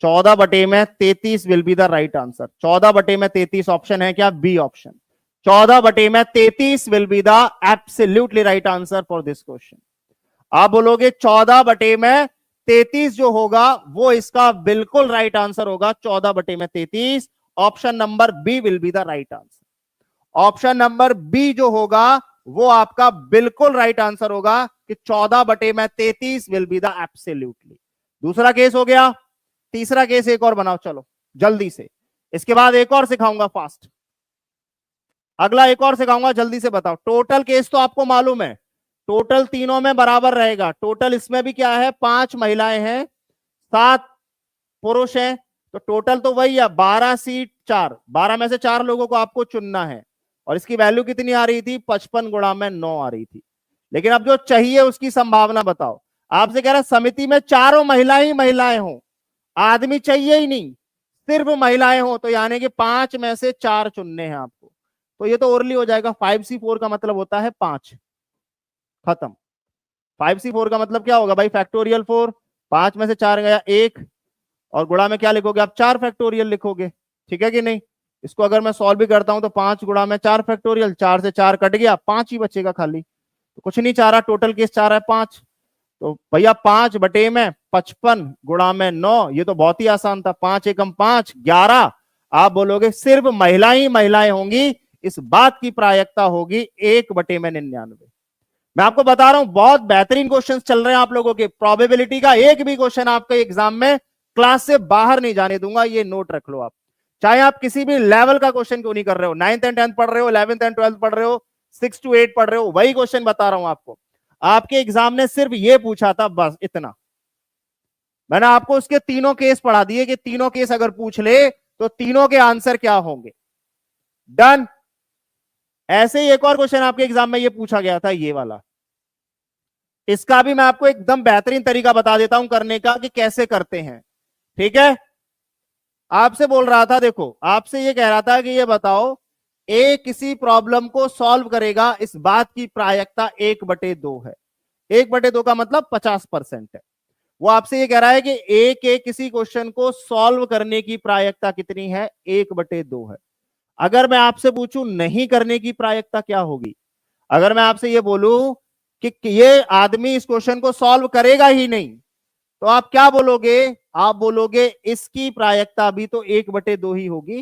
14 बटे में 33 will be the right answer. 14 बटे में 33 ऑप्शन है क्या, बी ऑप्शन। 14 बटे में 33 will be the absolutely right answer for this question. आप बोलोगे 14 बटे में 33 जो होगा वो इसका बिल्कुल राइट आंसर होगा। 14 बटे में 33 option number B will be the right answer. Option number B जो होगा वो आपका बिल्कुल राइट आंसर होगा कि 14 बटे में 33 विल बी द एब्सोल्युटली। दूसरा केस हो गया। तीसरा केस एक और बनाओ चलो जल्दी से, इसके बाद एक और सिखाऊंगा फास्ट। अगला एक और सिखाऊंगा, जल्दी से बताओ। टोटल केस तो आपको मालूम है, टोटल तीनों में बराबर रहेगा। टोटल इसमें भी क्या है, 5 महिलाएं हैं 7 पुरुष हैं, तो टोटल तो वही है 12 सीट 4, 12 में से 4 लोगों को आपको चुनना है। और इसकी वैल्यू कितनी आ रही थी, 55 गुणा में 9 आ रही थी। लेकिन अब जो चाहिए उसकी संभावना बताओ। आपसे कह रहा समिति में चारों महिलाएं ही महिलाएं हो, आदमी चाहिए ही नहीं, सिर्फ महिलाएं हो, तो यानी कि 5 में से 4 चुनने हैं आपको। तो ये तो ओरली हो जाएगा। 5C4 का मतलब होता है 5, खत्म। 5C4 का मतलब क्या होगा भाई, फैक्टोरियल 4, 5 में से 4 गया 1, और गुणा में क्या लिखोगे आप, 4 फैक्टोरियल लिखोगे, ठीक है कि नहीं। इसको अगर मैं सॉल्व भी करता हूं तो 5 गुणा में 4 फैक्टोरियल, 4 से 4 कट गया, 5 ही बचेगा खाली, तो कुछ नहीं चाह रहा, टोटल केस चाह रहा है 5। तो भैया 5 बटे में 55 गुणा में 9, ये तो बहुत ही आसान था। 5 एकम 5 11। आप बोलोगे सिर्फ महिलाएं ही महिलाएं होंगी, इस बात की प्रायिकता होगी 1 बटे में 99। मैं आपको बता रहा हूं बहुत बेहतरीन क्वेश्चंस चल रहे हैं आप लोगों के। प्रोबेबिलिटी का एक भी क्वेश्चन आपके एग्जाम में क्लास से बाहर नहीं जाने दूंगा, ये नोट रख लो आप। चाहे आप किसी भी लेवल का क्वेश्चन क्यों नहीं कर रहे हो, 9th एंड 10th पढ़ रहे हो, 11th एंड 12th पढ़ रहे हो, 6 to 8 पढ़ रहे हो, वही क्वेश्चन बता रहा हूं आपको। आपके एग्जाम ने सिर्फ ये पूछा था, बस इतना। मैंने आपको उसके तीनों केस पढ़ा दिए कि तीनों केस अगर पूछ ले तो तीनों के आंसर क्या होंगे। डन। ऐसे ही एक और क्वेश्चन आपके एग्जाम में ये पूछा गया था, ये वाला। इसका भी मैं आपको एकदम बेहतरीन तरीका बता देता हूं करने का कि कैसे करते हैं, ठीक है। आपसे बोल रहा था, देखो आपसे ये कह रहा था कि ये बताओ ए किसी प्रॉब्लम को सॉल्व करेगा, इस बात की प्रायिकता 1/2 है। 1/2 का मतलब 50% है। वो आपसे ये कह रहा है कि ए के किसी क्वेश्चन को सॉल्व करने की प्रायिकता कितनी है, 1/2 है। अगर मैं आपसे पूछूं नहीं करने की प्रायिकता क्या होगी, अगर मैं आपसे ये बोलूं कि ये आदमी इस क्वेश्चन को सॉल्व करेगा ही नहीं, तो आप क्या बोलोगे, आप बोलोगे इसकी प्रायिकता भी तो 1/2 ही होगी।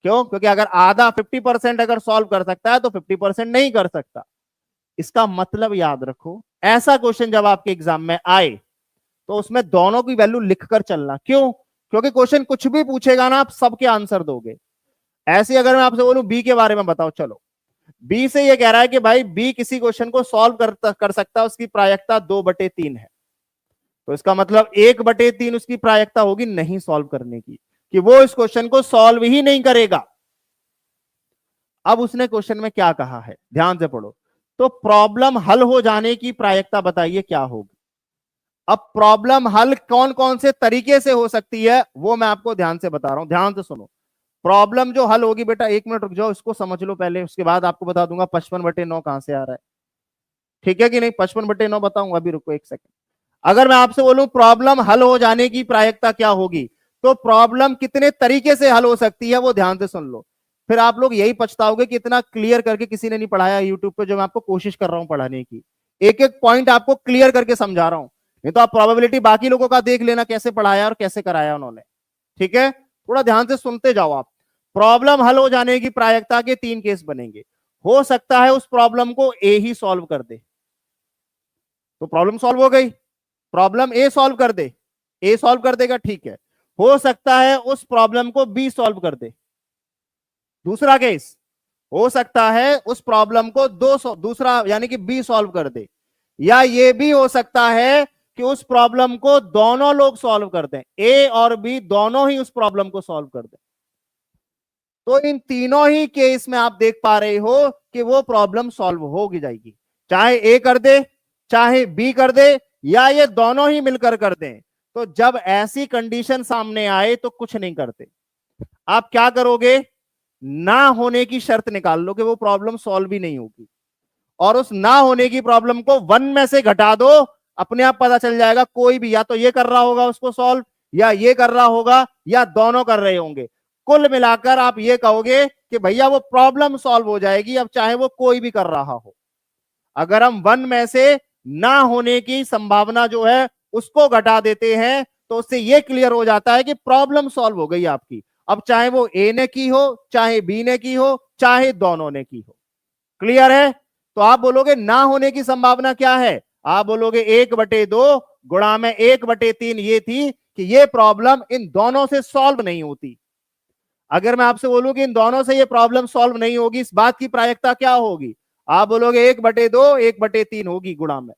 क्यों, क्योंकि अगर आधा 50% अगर सॉल्व कर सकता है तो 50% नहीं कर सकता। इसका मतलब याद रखो, ऐसा क्वेश्चन जब आपके एग्जाम में आए तो उसमें दोनों की वैल्यू लिखकर चलना। क्यों, क्योंकि क्वेश्चन कुछ भी पूछेगा ना, आप सबके आंसर दोगे। ऐसे अगर मैं आपसे बोलूं बी के बारे में बताओ, चलो बी से ये कह रहा है कि भाई बी किसी क्वेश्चन को सॉल्व कर सकता है, उसकी प्रायिकता 2/3 है। तो इसका मतलब 1/3 उसकी प्रायिकता होगी नहीं सॉल्व करने की, कि वो इस क्वेश्चन को सॉल्व ही नहीं करेगा। अब उसने क्वेश्चन में क्या कहा है, ध्यान से पढ़ो। तो प्रॉब्लम हल हो जाने की प्रायिकता बताइए क्या होगी। अब प्रॉब्लम हल कौन कौन से तरीके से हो सकती है वो मैं आपको ध्यान से बता रहा हूं, ध्यान से सुनो। प्रॉब्लम जो हल होगी, बेटा 1 मिनट रुक जाओ, इसको समझ लो पहले, उसके बाद आपको बता दूंगा 55/9 कहां से आ रहा है, ठीक है कि नहीं। 55/9 बताऊंगा, अभी रुको 1 सेकंड। अगर मैं आपसे बोलूं प्रॉब्लम हल हो जाने की प्रायिकता क्या होगी, तो प्रॉब्लम कितने तरीके से हल हो सकती है वो ध्यान से सुन लो। फिर आप लोग यही पछताओगे कि इतना क्लियर करके किसी ने नहीं पढ़ाया यूट्यूब पे, जो मैं आपको कोशिश कर रहा हूं पढ़ाने की। एक एक पॉइंट आपको क्लियर करके समझा रहा हूं, नहीं तो आप प्रोबेबिलिटी बाकी लोगों का देख लेना कैसे पढ़ाया और कैसे कराया उन्होंने, ठीक है। थोड़ा ध्यान से सुनते जाओ आप। प्रॉब्लम हल हो जाने की प्रायिकता के 3 केस बनेंगे। हो सकता है उस प्रॉब्लम को ए ही सॉल्व कर दे, तो प्रॉब्लम सॉल्व हो गई। प्रॉब्लम ए सॉल्व कर दे, ए सॉल्व कर देगा, ठीक है। हो सकता है उस प्रॉब्लम को बी सॉल्व कर दे, दूसरा केस। हो सकता है उस प्रॉब्लम को दूसरा यानी कि बी सॉल्व कर दे, या ये भी हो सकता है कि उस प्रॉब्लम को दोनों लोग सॉल्व कर दें, ए और बी दोनों ही उस प्रॉब्लम को सॉल्व कर दें। तो इन तीनों ही केस में आप देख पा रहे हो कि वो प्रॉब्लम सॉल्व होगी जाएगी, चाहे ए कर दे चाहे बी कर दे या ये दोनों ही मिलकर कर दें। तो जब ऐसी कंडीशन सामने आए तो कुछ नहीं करते, आप क्या करोगे, ना होने की शर्त निकाल लो कि वो प्रॉब्लम सॉल्व ही नहीं होगी, और उस ना होने की प्रॉब्लम को 1 में से घटा दो, अपने आप पता चल जाएगा कोई भी या तो ये कर रहा होगा उसको सॉल्व, या ये कर रहा होगा, या दोनों कर रहे होंगे। कुल मिलाकर आप ये कहोगे कि भैया वो प्रॉब्लम सॉल्व हो जाएगी, अब चाहे वो कोई भी कर रहा हो। अगर हम 1 में से ना होने की संभावना जो है उसको घटा देते हैं तो उससे ये क्लियर हो जाता है कि प्रॉब्लम सॉल्व हो गई आपकी। अब चाहे वो ए ने की हो, चाहे बी ने की हो, चाहे दोनों ने की हो। क्लियर है? तो आप बोलोगे ना होने की संभावना क्या है, आप बोलोगे 1/2 गुणा में 1/3 ये थी कि ये प्रॉब्लम इन दोनों से सॉल्व नहीं होती। अगर मैं आपसे बोलूं कि इन दोनों से ये प्रॉब्लम सॉल्व नहीं होगी, इस बात की प्रायिकता क्या होगी, आप बोलोगे 1/2 1/3 होगी गुणा में।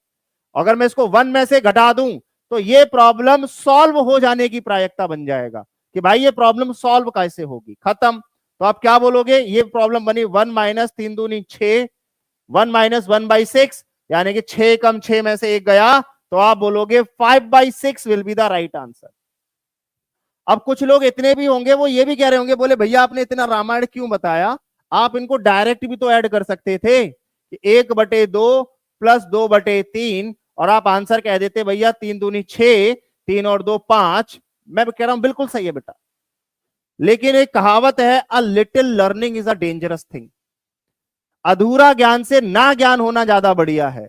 अगर मैं इसको 1 में से घटा दूं तो ये प्रॉब्लम सॉल्व हो जाने की प्रायिकता बन जाएगा कि भाई ये प्रॉब्लम सॉल्व कैसे होगी, खत्म। तो आप क्या बोलोगे, ये प्रॉब्लम बनी 1 - 3 दूनी 6, 1 - 1/6 यानी कि 6 कम 6 में से एक गया, तो आप बोलोगे 5/6 will be the right answer. अब कुछ लोग इतने भी होंगे वो ये भी कह रहे होंगे, बोले भैया आपने इतना रामायण क्यों बताया, आप इनको डायरेक्ट भी तो ऐड कर सकते थे कि 1/2 प्लस 2/3 और आप आंसर कह देते भैया 3 दूनी 6, 3 और 2 5। मैं कह रहा हूं बिल्कुल सही है बेटा, लेकिन एक कहावत है, a little learning is a dangerous thing. अधूरा ज्ञान से ना ज्ञान होना ज्यादा बढ़िया है।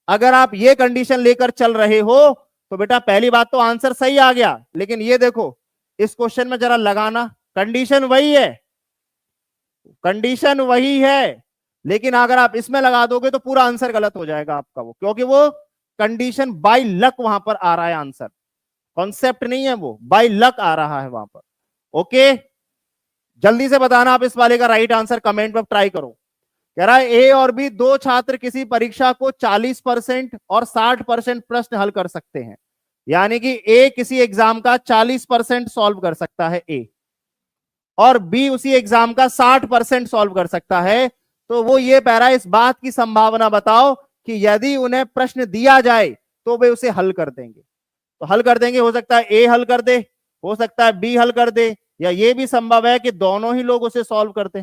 अगर आप ये कंडीशन लेकर चल रहे हो तो बेटा पहली बात तो आंसर सही आ गया, लेकिन ये देखो इस क्वेश्चन में जरा लगाना, कंडीशन वही है, कंडीशन वही है, लेकिन अगर आप इसमें लगा दोगे तो पूरा आंसर गलत हो जाएगा आपका, वो क्योंकि वो कंडीशन बाय लक वहां पर आ रहा है, आंसर कॉन्सेप्ट नहीं है, वो बाय लक आ रहा है वहां पर। ओके, जल्दी से बताना आप इस वाले का राइट आंसर, कमेंट में ट्राई करो। कह रहा है ए और बी दो छात्र किसी परीक्षा को 40% और 60% प्रश्न हल कर सकते हैं, यानी कि ए किसी एग्जाम का 40% सॉल्व कर सकता है ए, और बी उसी एग्जाम का 60% सॉल्व कर सकता है। तो वो ये कह रहा है इस बात की संभावना बताओ कि यदि उन्हें प्रश्न दिया जाए तो वे उसे हल कर देंगे। तो हल कर देंगे, हो सकता है ए हल कर दे, हो सकता है बी हल कर दे, या ये भी संभव है कि दोनों ही लोग उसे सॉल्व कर दे।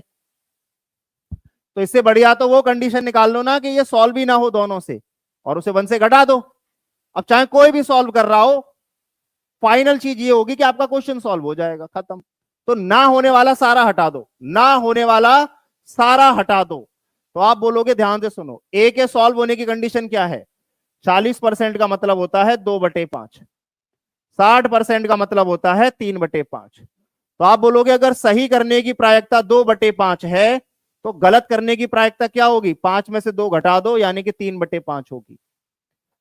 तो इससे बढ़िया तो वो कंडीशन निकाल लो ना कि ये सॉल्व ही ना हो दोनों से, और उसे 1 से घटा दो। अब चाहे कोई भी सॉल्व कर रहा हो, फाइनल चीज ये होगी कि आपका क्वेश्चन सॉल्व हो जाएगा, खत्म। तो ना होने वाला सारा हटा दो, ना होने वाला सारा हटा दो। तो आप बोलोगे ध्यान से सुनो, ए के सॉल्व होने की कंडीशन क्या है, 40% का मतलब होता है 2/5, 60% का मतलब होता है 3/5। तो आप बोलोगे अगर सही करने की प्रायिकता 2/5 है तो गलत करने की प्रायिकता क्या होगी, 5 में से 2 घटा दो यानी कि 3/5 होगी।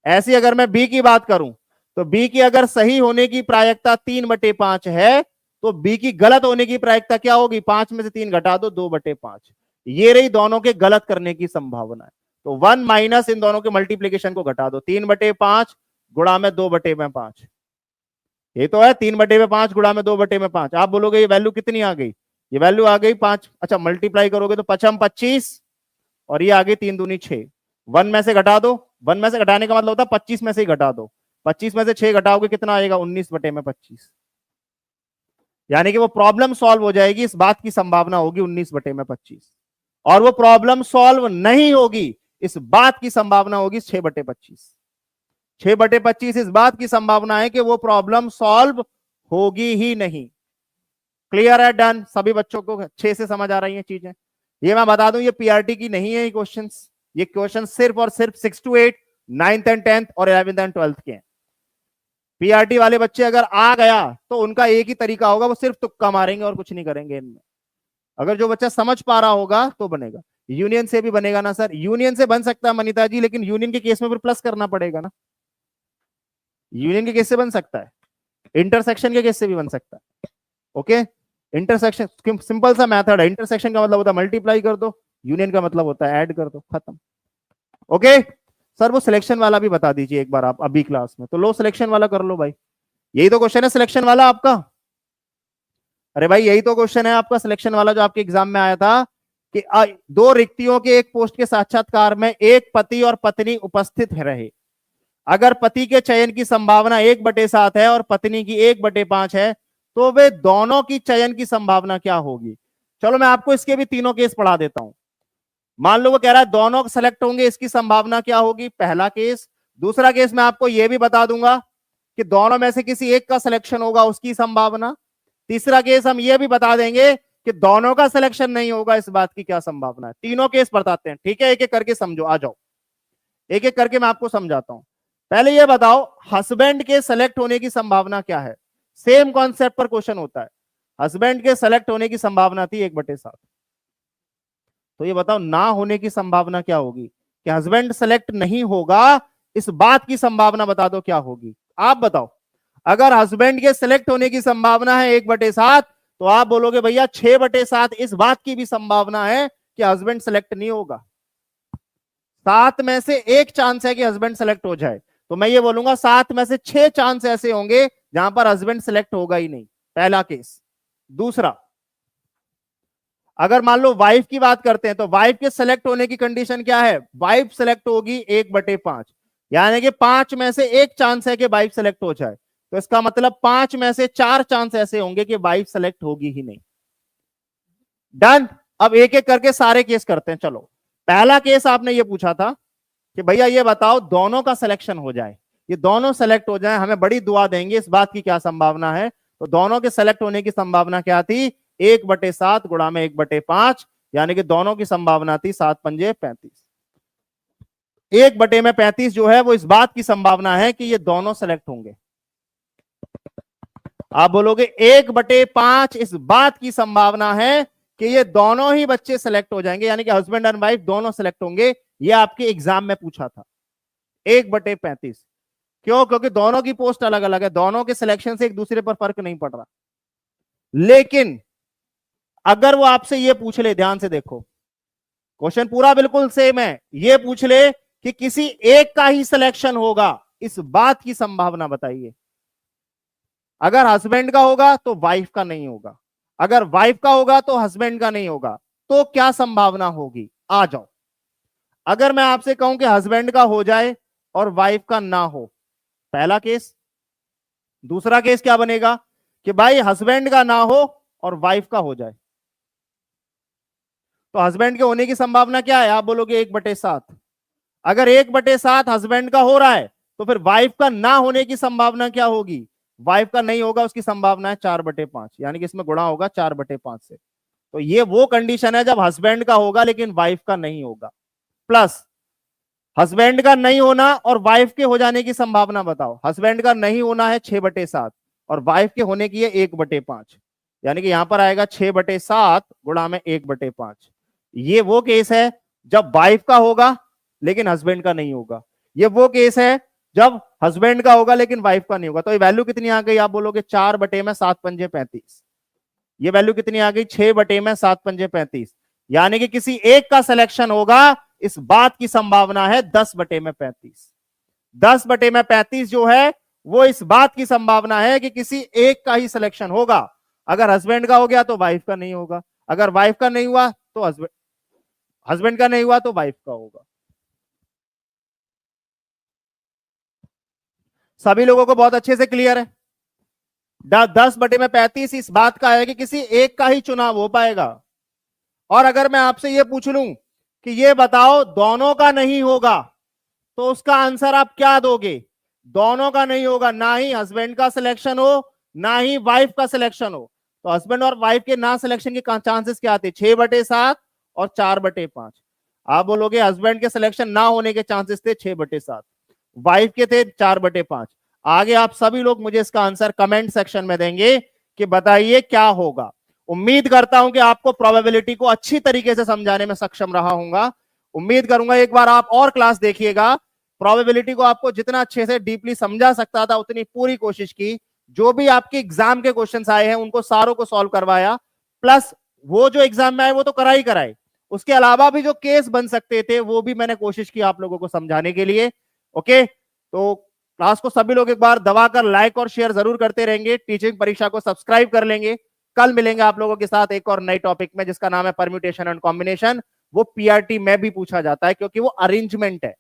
ऐसी अगर मैं बी की बात करूं तो बी की अगर सही होने की प्रायिकता 3/5 है तो बी की गलत होने की प्रायिकता क्या होगी, 5 में से 3 घटा दो 2/5। ये रही दोनों के गलत करने की संभावना है। तो 1 माइनस इन दोनों के मल्टीप्लीकेशन को घटा दो, 3/5 गुणा में 2/5, ये तो है 3/5 गुणा में 2/5। आप बोलोगे ये वैल्यू कितनी आ गई, ये वैल्यू आ गई 5, अच्छा मल्टीप्लाई करोगे तो 5 25 और ये आ गई 3 दूनी 6। 1 में से घटा दो, 1 में से घटाने का मतलब होता है 25 में से ही घटा दो, 25 में से 6 घटाओगे कितना आएगा, 19/25, यानी कि वो प्रॉब्लम सॉल्व हो जाएगी, इस बात की संभावना होगी 19/25, और वो प्रॉब्लम सॉल्व नहीं होगी इस बात की संभावना होगी 6/25। 6/25 इस बात की संभावना है कि वो प्रॉब्लम सॉल्व होगी ही नहीं। क्लियर है, डन, सभी बच्चों को अच्छे से समझ आ रही हैं चीजें। ये मैं बता दूं ये पीआरटी की नहीं है, ये क्वेश्चंस, ये क्वेश्चन सिर्फ और सिर्फ 6 to 8, 9th and 10th और 11th and 12th के हैं। पीआरटी वाले बच्चे अगर आ गया तो उनका एक ही तरीका होगा, वो सिर्फ तुक्का मारेंगे और कुछ नहीं करेंगे इनमें। अगर जो बच्चा समझ पा रहा होगा तो बनेगा। यूनियन से भी बनेगा ना सर, यूनियन से बन सकता है मनीता जी, लेकिन यूनियन के केस में फिर प्लस करना पड़ेगा ना। यूनियन के केस से बन सकता है, इंटरसेक्शन के केस से भी बन सकता है। ओके, इंटरसेक्शन सिंपल सा मेथड है, इंटरसेक्शन का मतलब होता है मल्टीप्लाई कर दो, यूनियन का मतलब होता है ऐड कर दो, खत्म। ओके सर, वो सिलेक्शन वाला भी बता दीजिए एक बार आप अभी क्लास में, तो लो सिलेक्शन वाला कर लो भाई, यही तो क्वेश्चन है सिलेक्शन वाला आपका। अरे भाई यही तो क्वेश्चन है आपका सिलेक्शन वाला जो आपके एग्जाम में आया था कि दो रिक्तियों के एक पोस्ट के साक्षात्कार में एक पति और पत्नी उपस्थित रहे, अगर पति के चयन की संभावना 1/7 है और पत्नी की 1/5 है, तो वे दोनों की चयन की संभावना क्या होगी। चलो मैं आपको इसके भी तीनों केस पढ़ा देता हूं। मान लो वो कह रहा है दोनों सेलेक्ट होंगे, इसकी संभावना क्या होगी, पहला केस। दूसरा केस मैं आपको यह भी बता दूंगा कि दोनों में से किसी एक का सिलेक्शन होगा, उसकी संभावना। तीसरा केस हम यह भी बता देंगे कि दोनों का सिलेक्शन नहीं होगा, इस बात की क्या संभावना है। तीनों केस बताते हैं, ठीक है, एक एक करके समझो, आ जाओ एक एक करके मैं आपको समझाता हूं। पहले ये बताओ हस्बैंड के सेलेक्ट होने की संभावना क्या है। सेम कॉन्सेप्ट पर क्वेश्चन होता है। हस्बैंड के सेलेक्ट होने की संभावना थी 1/7, तो ये बताओ ना होने की संभावना क्या होगी, कि हस्बैंड सेलेक्ट नहीं होगा, इस बात की संभावना बता दो क्या होगी। आप बताओ, अगर हस्बैंड के सेलेक्ट होने की संभावना है 1/7, तो आप बोलोगे भैया 6/7 इस बात की भी संभावना है कि हस्बैंड सेलेक्ट नहीं होगा। 7 में से 1 चांस है कि हस्बैंड सेलेक्ट हो जाए, तो मैं ये बोलूंगा 7 में से 6 चांस ऐसे होंगे जहां पर हस्बैंड सेलेक्ट होगा ही नहीं, पहला केस। दूसरा, अगर मान लो वाइफ की बात करते हैं, तो वाइफ के सेलेक्ट होने की कंडीशन क्या है, वाइफ सेलेक्ट होगी 1/5, यानी कि 5 में से 1 चांस है कि वाइफ सेलेक्ट हो जाए, तो इसका मतलब 5 में से 4 चांस ऐसे होंगे कि वाइफ सेलेक्ट होगी ही नहीं। डन। अब एक एक करके सारे केस करते हैं। चलो, पहला केस आपने ये पूछा था कि भैया ये बताओ दोनों का सिलेक्शन हो जाए, ये दोनों सेलेक्ट हो जाए, हमें बड़ी दुआ देंगे, इस बात की क्या संभावना है। तो दोनों के सेलेक्ट होने की संभावना क्या थी, 1/7 गुणा में 1/5, यानी कि दोनों की संभावना थी 7×5 = 35। 1/35 जो है वो इस बात की संभावना है कि ये दोनों सेलेक्ट होंगे। आप बोलोगे 1/5 इस बात की संभावना है कि ये दोनों ही बच्चे सेलेक्ट हो जाएंगे, यानी कि हस्बैंड एंड वाइफ दोनों सेलेक्ट होंगे। ये आपके एग्जाम में पूछा था 1/35। क्यों, क्योंकि दोनों की पोस्ट अलग अलग है, दोनों के सिलेक्शन से एक दूसरे पर फर्क नहीं पड़ रहा। लेकिन अगर वो आपसे ये पूछ ले, ध्यान से देखो क्वेश्चन पूरा बिल्कुल सेम है, ये पूछ ले कि किसी एक का ही सिलेक्शन होगा, इस बात की संभावना बताइए। अगर हस्बैंड का होगा तो वाइफ का नहीं होगा, अगर वाइफ का होगा तो हस्बैंड का नहीं होगा, तो क्या संभावना होगी। आ जाओ, अगर मैं आपसे कहूं कि हस्बैंड का हो जाए और वाइफ का ना हो, पहला केस। दूसरा केस क्या बनेगा कि भाई हस्बैंड का ना हो और वाइफ का हो जाए, तो हस्बैंड के होने की संभावना क्या है, आप बोलोगे 1/7। अगर 1/7 हस्बैंड का हो रहा है, तो फिर वाइफ का ना होने की संभावना क्या होगी, वाइफ का नहीं होगा, उसकी संभावना है 4/5, यानी कि इसमें गुणा होगा 4/5 से। तो ये वो कंडीशन है जब हस्बैंड का होगा लेकिन वाइफ का नहीं होगा। प्लस हस्बैंड का नहीं होना और वाइफ के हो जाने की संभावना बताओ। हस्बैंड का नहीं होना है 6/7 और वाइफ के होने की है 1/5, यानी कि यहां पर आएगा 6/7 गुणा में 1/5। ये वो केस है जब वाइफ का होगा लेकिन हस्बैंड का नहीं होगा। ये वो केस है जब हस्बैंड का होगा लेकिन वाइफ का नहीं होगा। तो ये वैल्यू कितनी आ गई, आप बोलोगे 4/7×35। ये वैल्यू कितनी आ गई, 6/7×35, यानी कि किसी एक का सिलेक्शन होगा, इस बात की संभावना है 10/35। 10/35 जो है वो इस बात की संभावना है कि किसी एक का ही सिलेक्शन होगा। अगर हस्बैंड का हो गया तो वाइफ का नहीं होगा, अगर वाइफ का नहीं हुआ तो हस्बैंड का नहीं हुआ तो वाइफ का होगा। सभी लोगों को बहुत अच्छे से क्लियर है। 10/35 इस बात का है कि किसी एक का ही चुनाव हो पाएगा। और अगर मैं आपसे यह पूछ लूं कि ये बताओ दोनों का नहीं होगा, तो उसका आंसर आप क्या दोगे। दोनों का नहीं होगा, ना ही हस्बैंड का सिलेक्शन हो ना ही वाइफ का सिलेक्शन हो, तो हस्बैंड और वाइफ के ना सिलेक्शन के चांसेस क्या आते, 6/7 और 4/5। आप बोलोगे हस्बैंड के सिलेक्शन ना होने के चांसेस थे 6/7, वाइफ के थे 4/5। आगे आप सभी लोग मुझे इसका आंसर कमेंट सेक्शन में देंगे कि बताइए क्या होगा। उम्मीद करता हूं कि आपको प्रोबेबिलिटी को अच्छी तरीके से समझाने में सक्षम रहा हूंगा। उम्मीद करूंगा एक बार आप और क्लास देखिएगा। प्रोबेबिलिटी को आपको जितना अच्छे से डीपली समझा सकता था उतनी पूरी कोशिश की। जो भी आपके एग्जाम के क्वेश्चंस आए हैं उनको सारों को सॉल्व करवाया, प्लस वो जो एग्जाम में आए वो तो कराए, उसके अलावा भी जो केस बन सकते थे वो भी मैंने कोशिश की आप लोगों को समझाने के लिए। ओके, तो क्लास को सभी लोग एक बार दबाकर लाइक और शेयर जरूर करते रहेंगे, टीचिंग परीक्षा को सब्सक्राइब कर लेंगे। कल मिलेंगे आप लोगों के साथ एक और नई टॉपिक में जिसका नाम है परम्यूटेशन एंड कॉम्बिनेशन। वो पीआरटी में भी पूछा जाता है क्योंकि वो अरेंजमेंट है।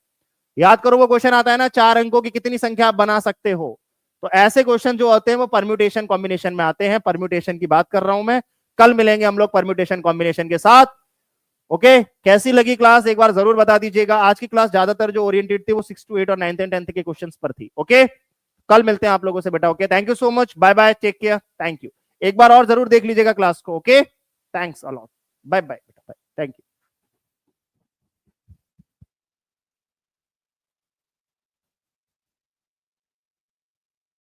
याद करो वो क्वेश्चन आता है ना, 4 अंकों की कितनी संख्या आप बना सकते हो, तो ऐसे क्वेश्चन जो होते हैं वो परम्यूटेशन कॉम्बिनेशन में आते हैं। परम्यूटेशन की बात कर रहा हूं मैं। कल मिलेंगे हम लोग परम्यूटेशन कॉम्बिनेशन के साथ। ओके, कैसी लगी क्लास एक बार जरूर बता दीजिएगा। आज की क्लास ज्यादातर जो ओरिएंटेड थी वो 6 to 8 और 9th and 10th के क्वेश्चंस पर थी। ओके, कल मिलते हैं आप लोगों से बेटा। Okay, thank you so much, bye bye, take care, thank you. एक बार और जरूर देख लीजिएगा क्लास को। Okay, thanks a lot, bye bye बेटा, बाय, थैंक यू।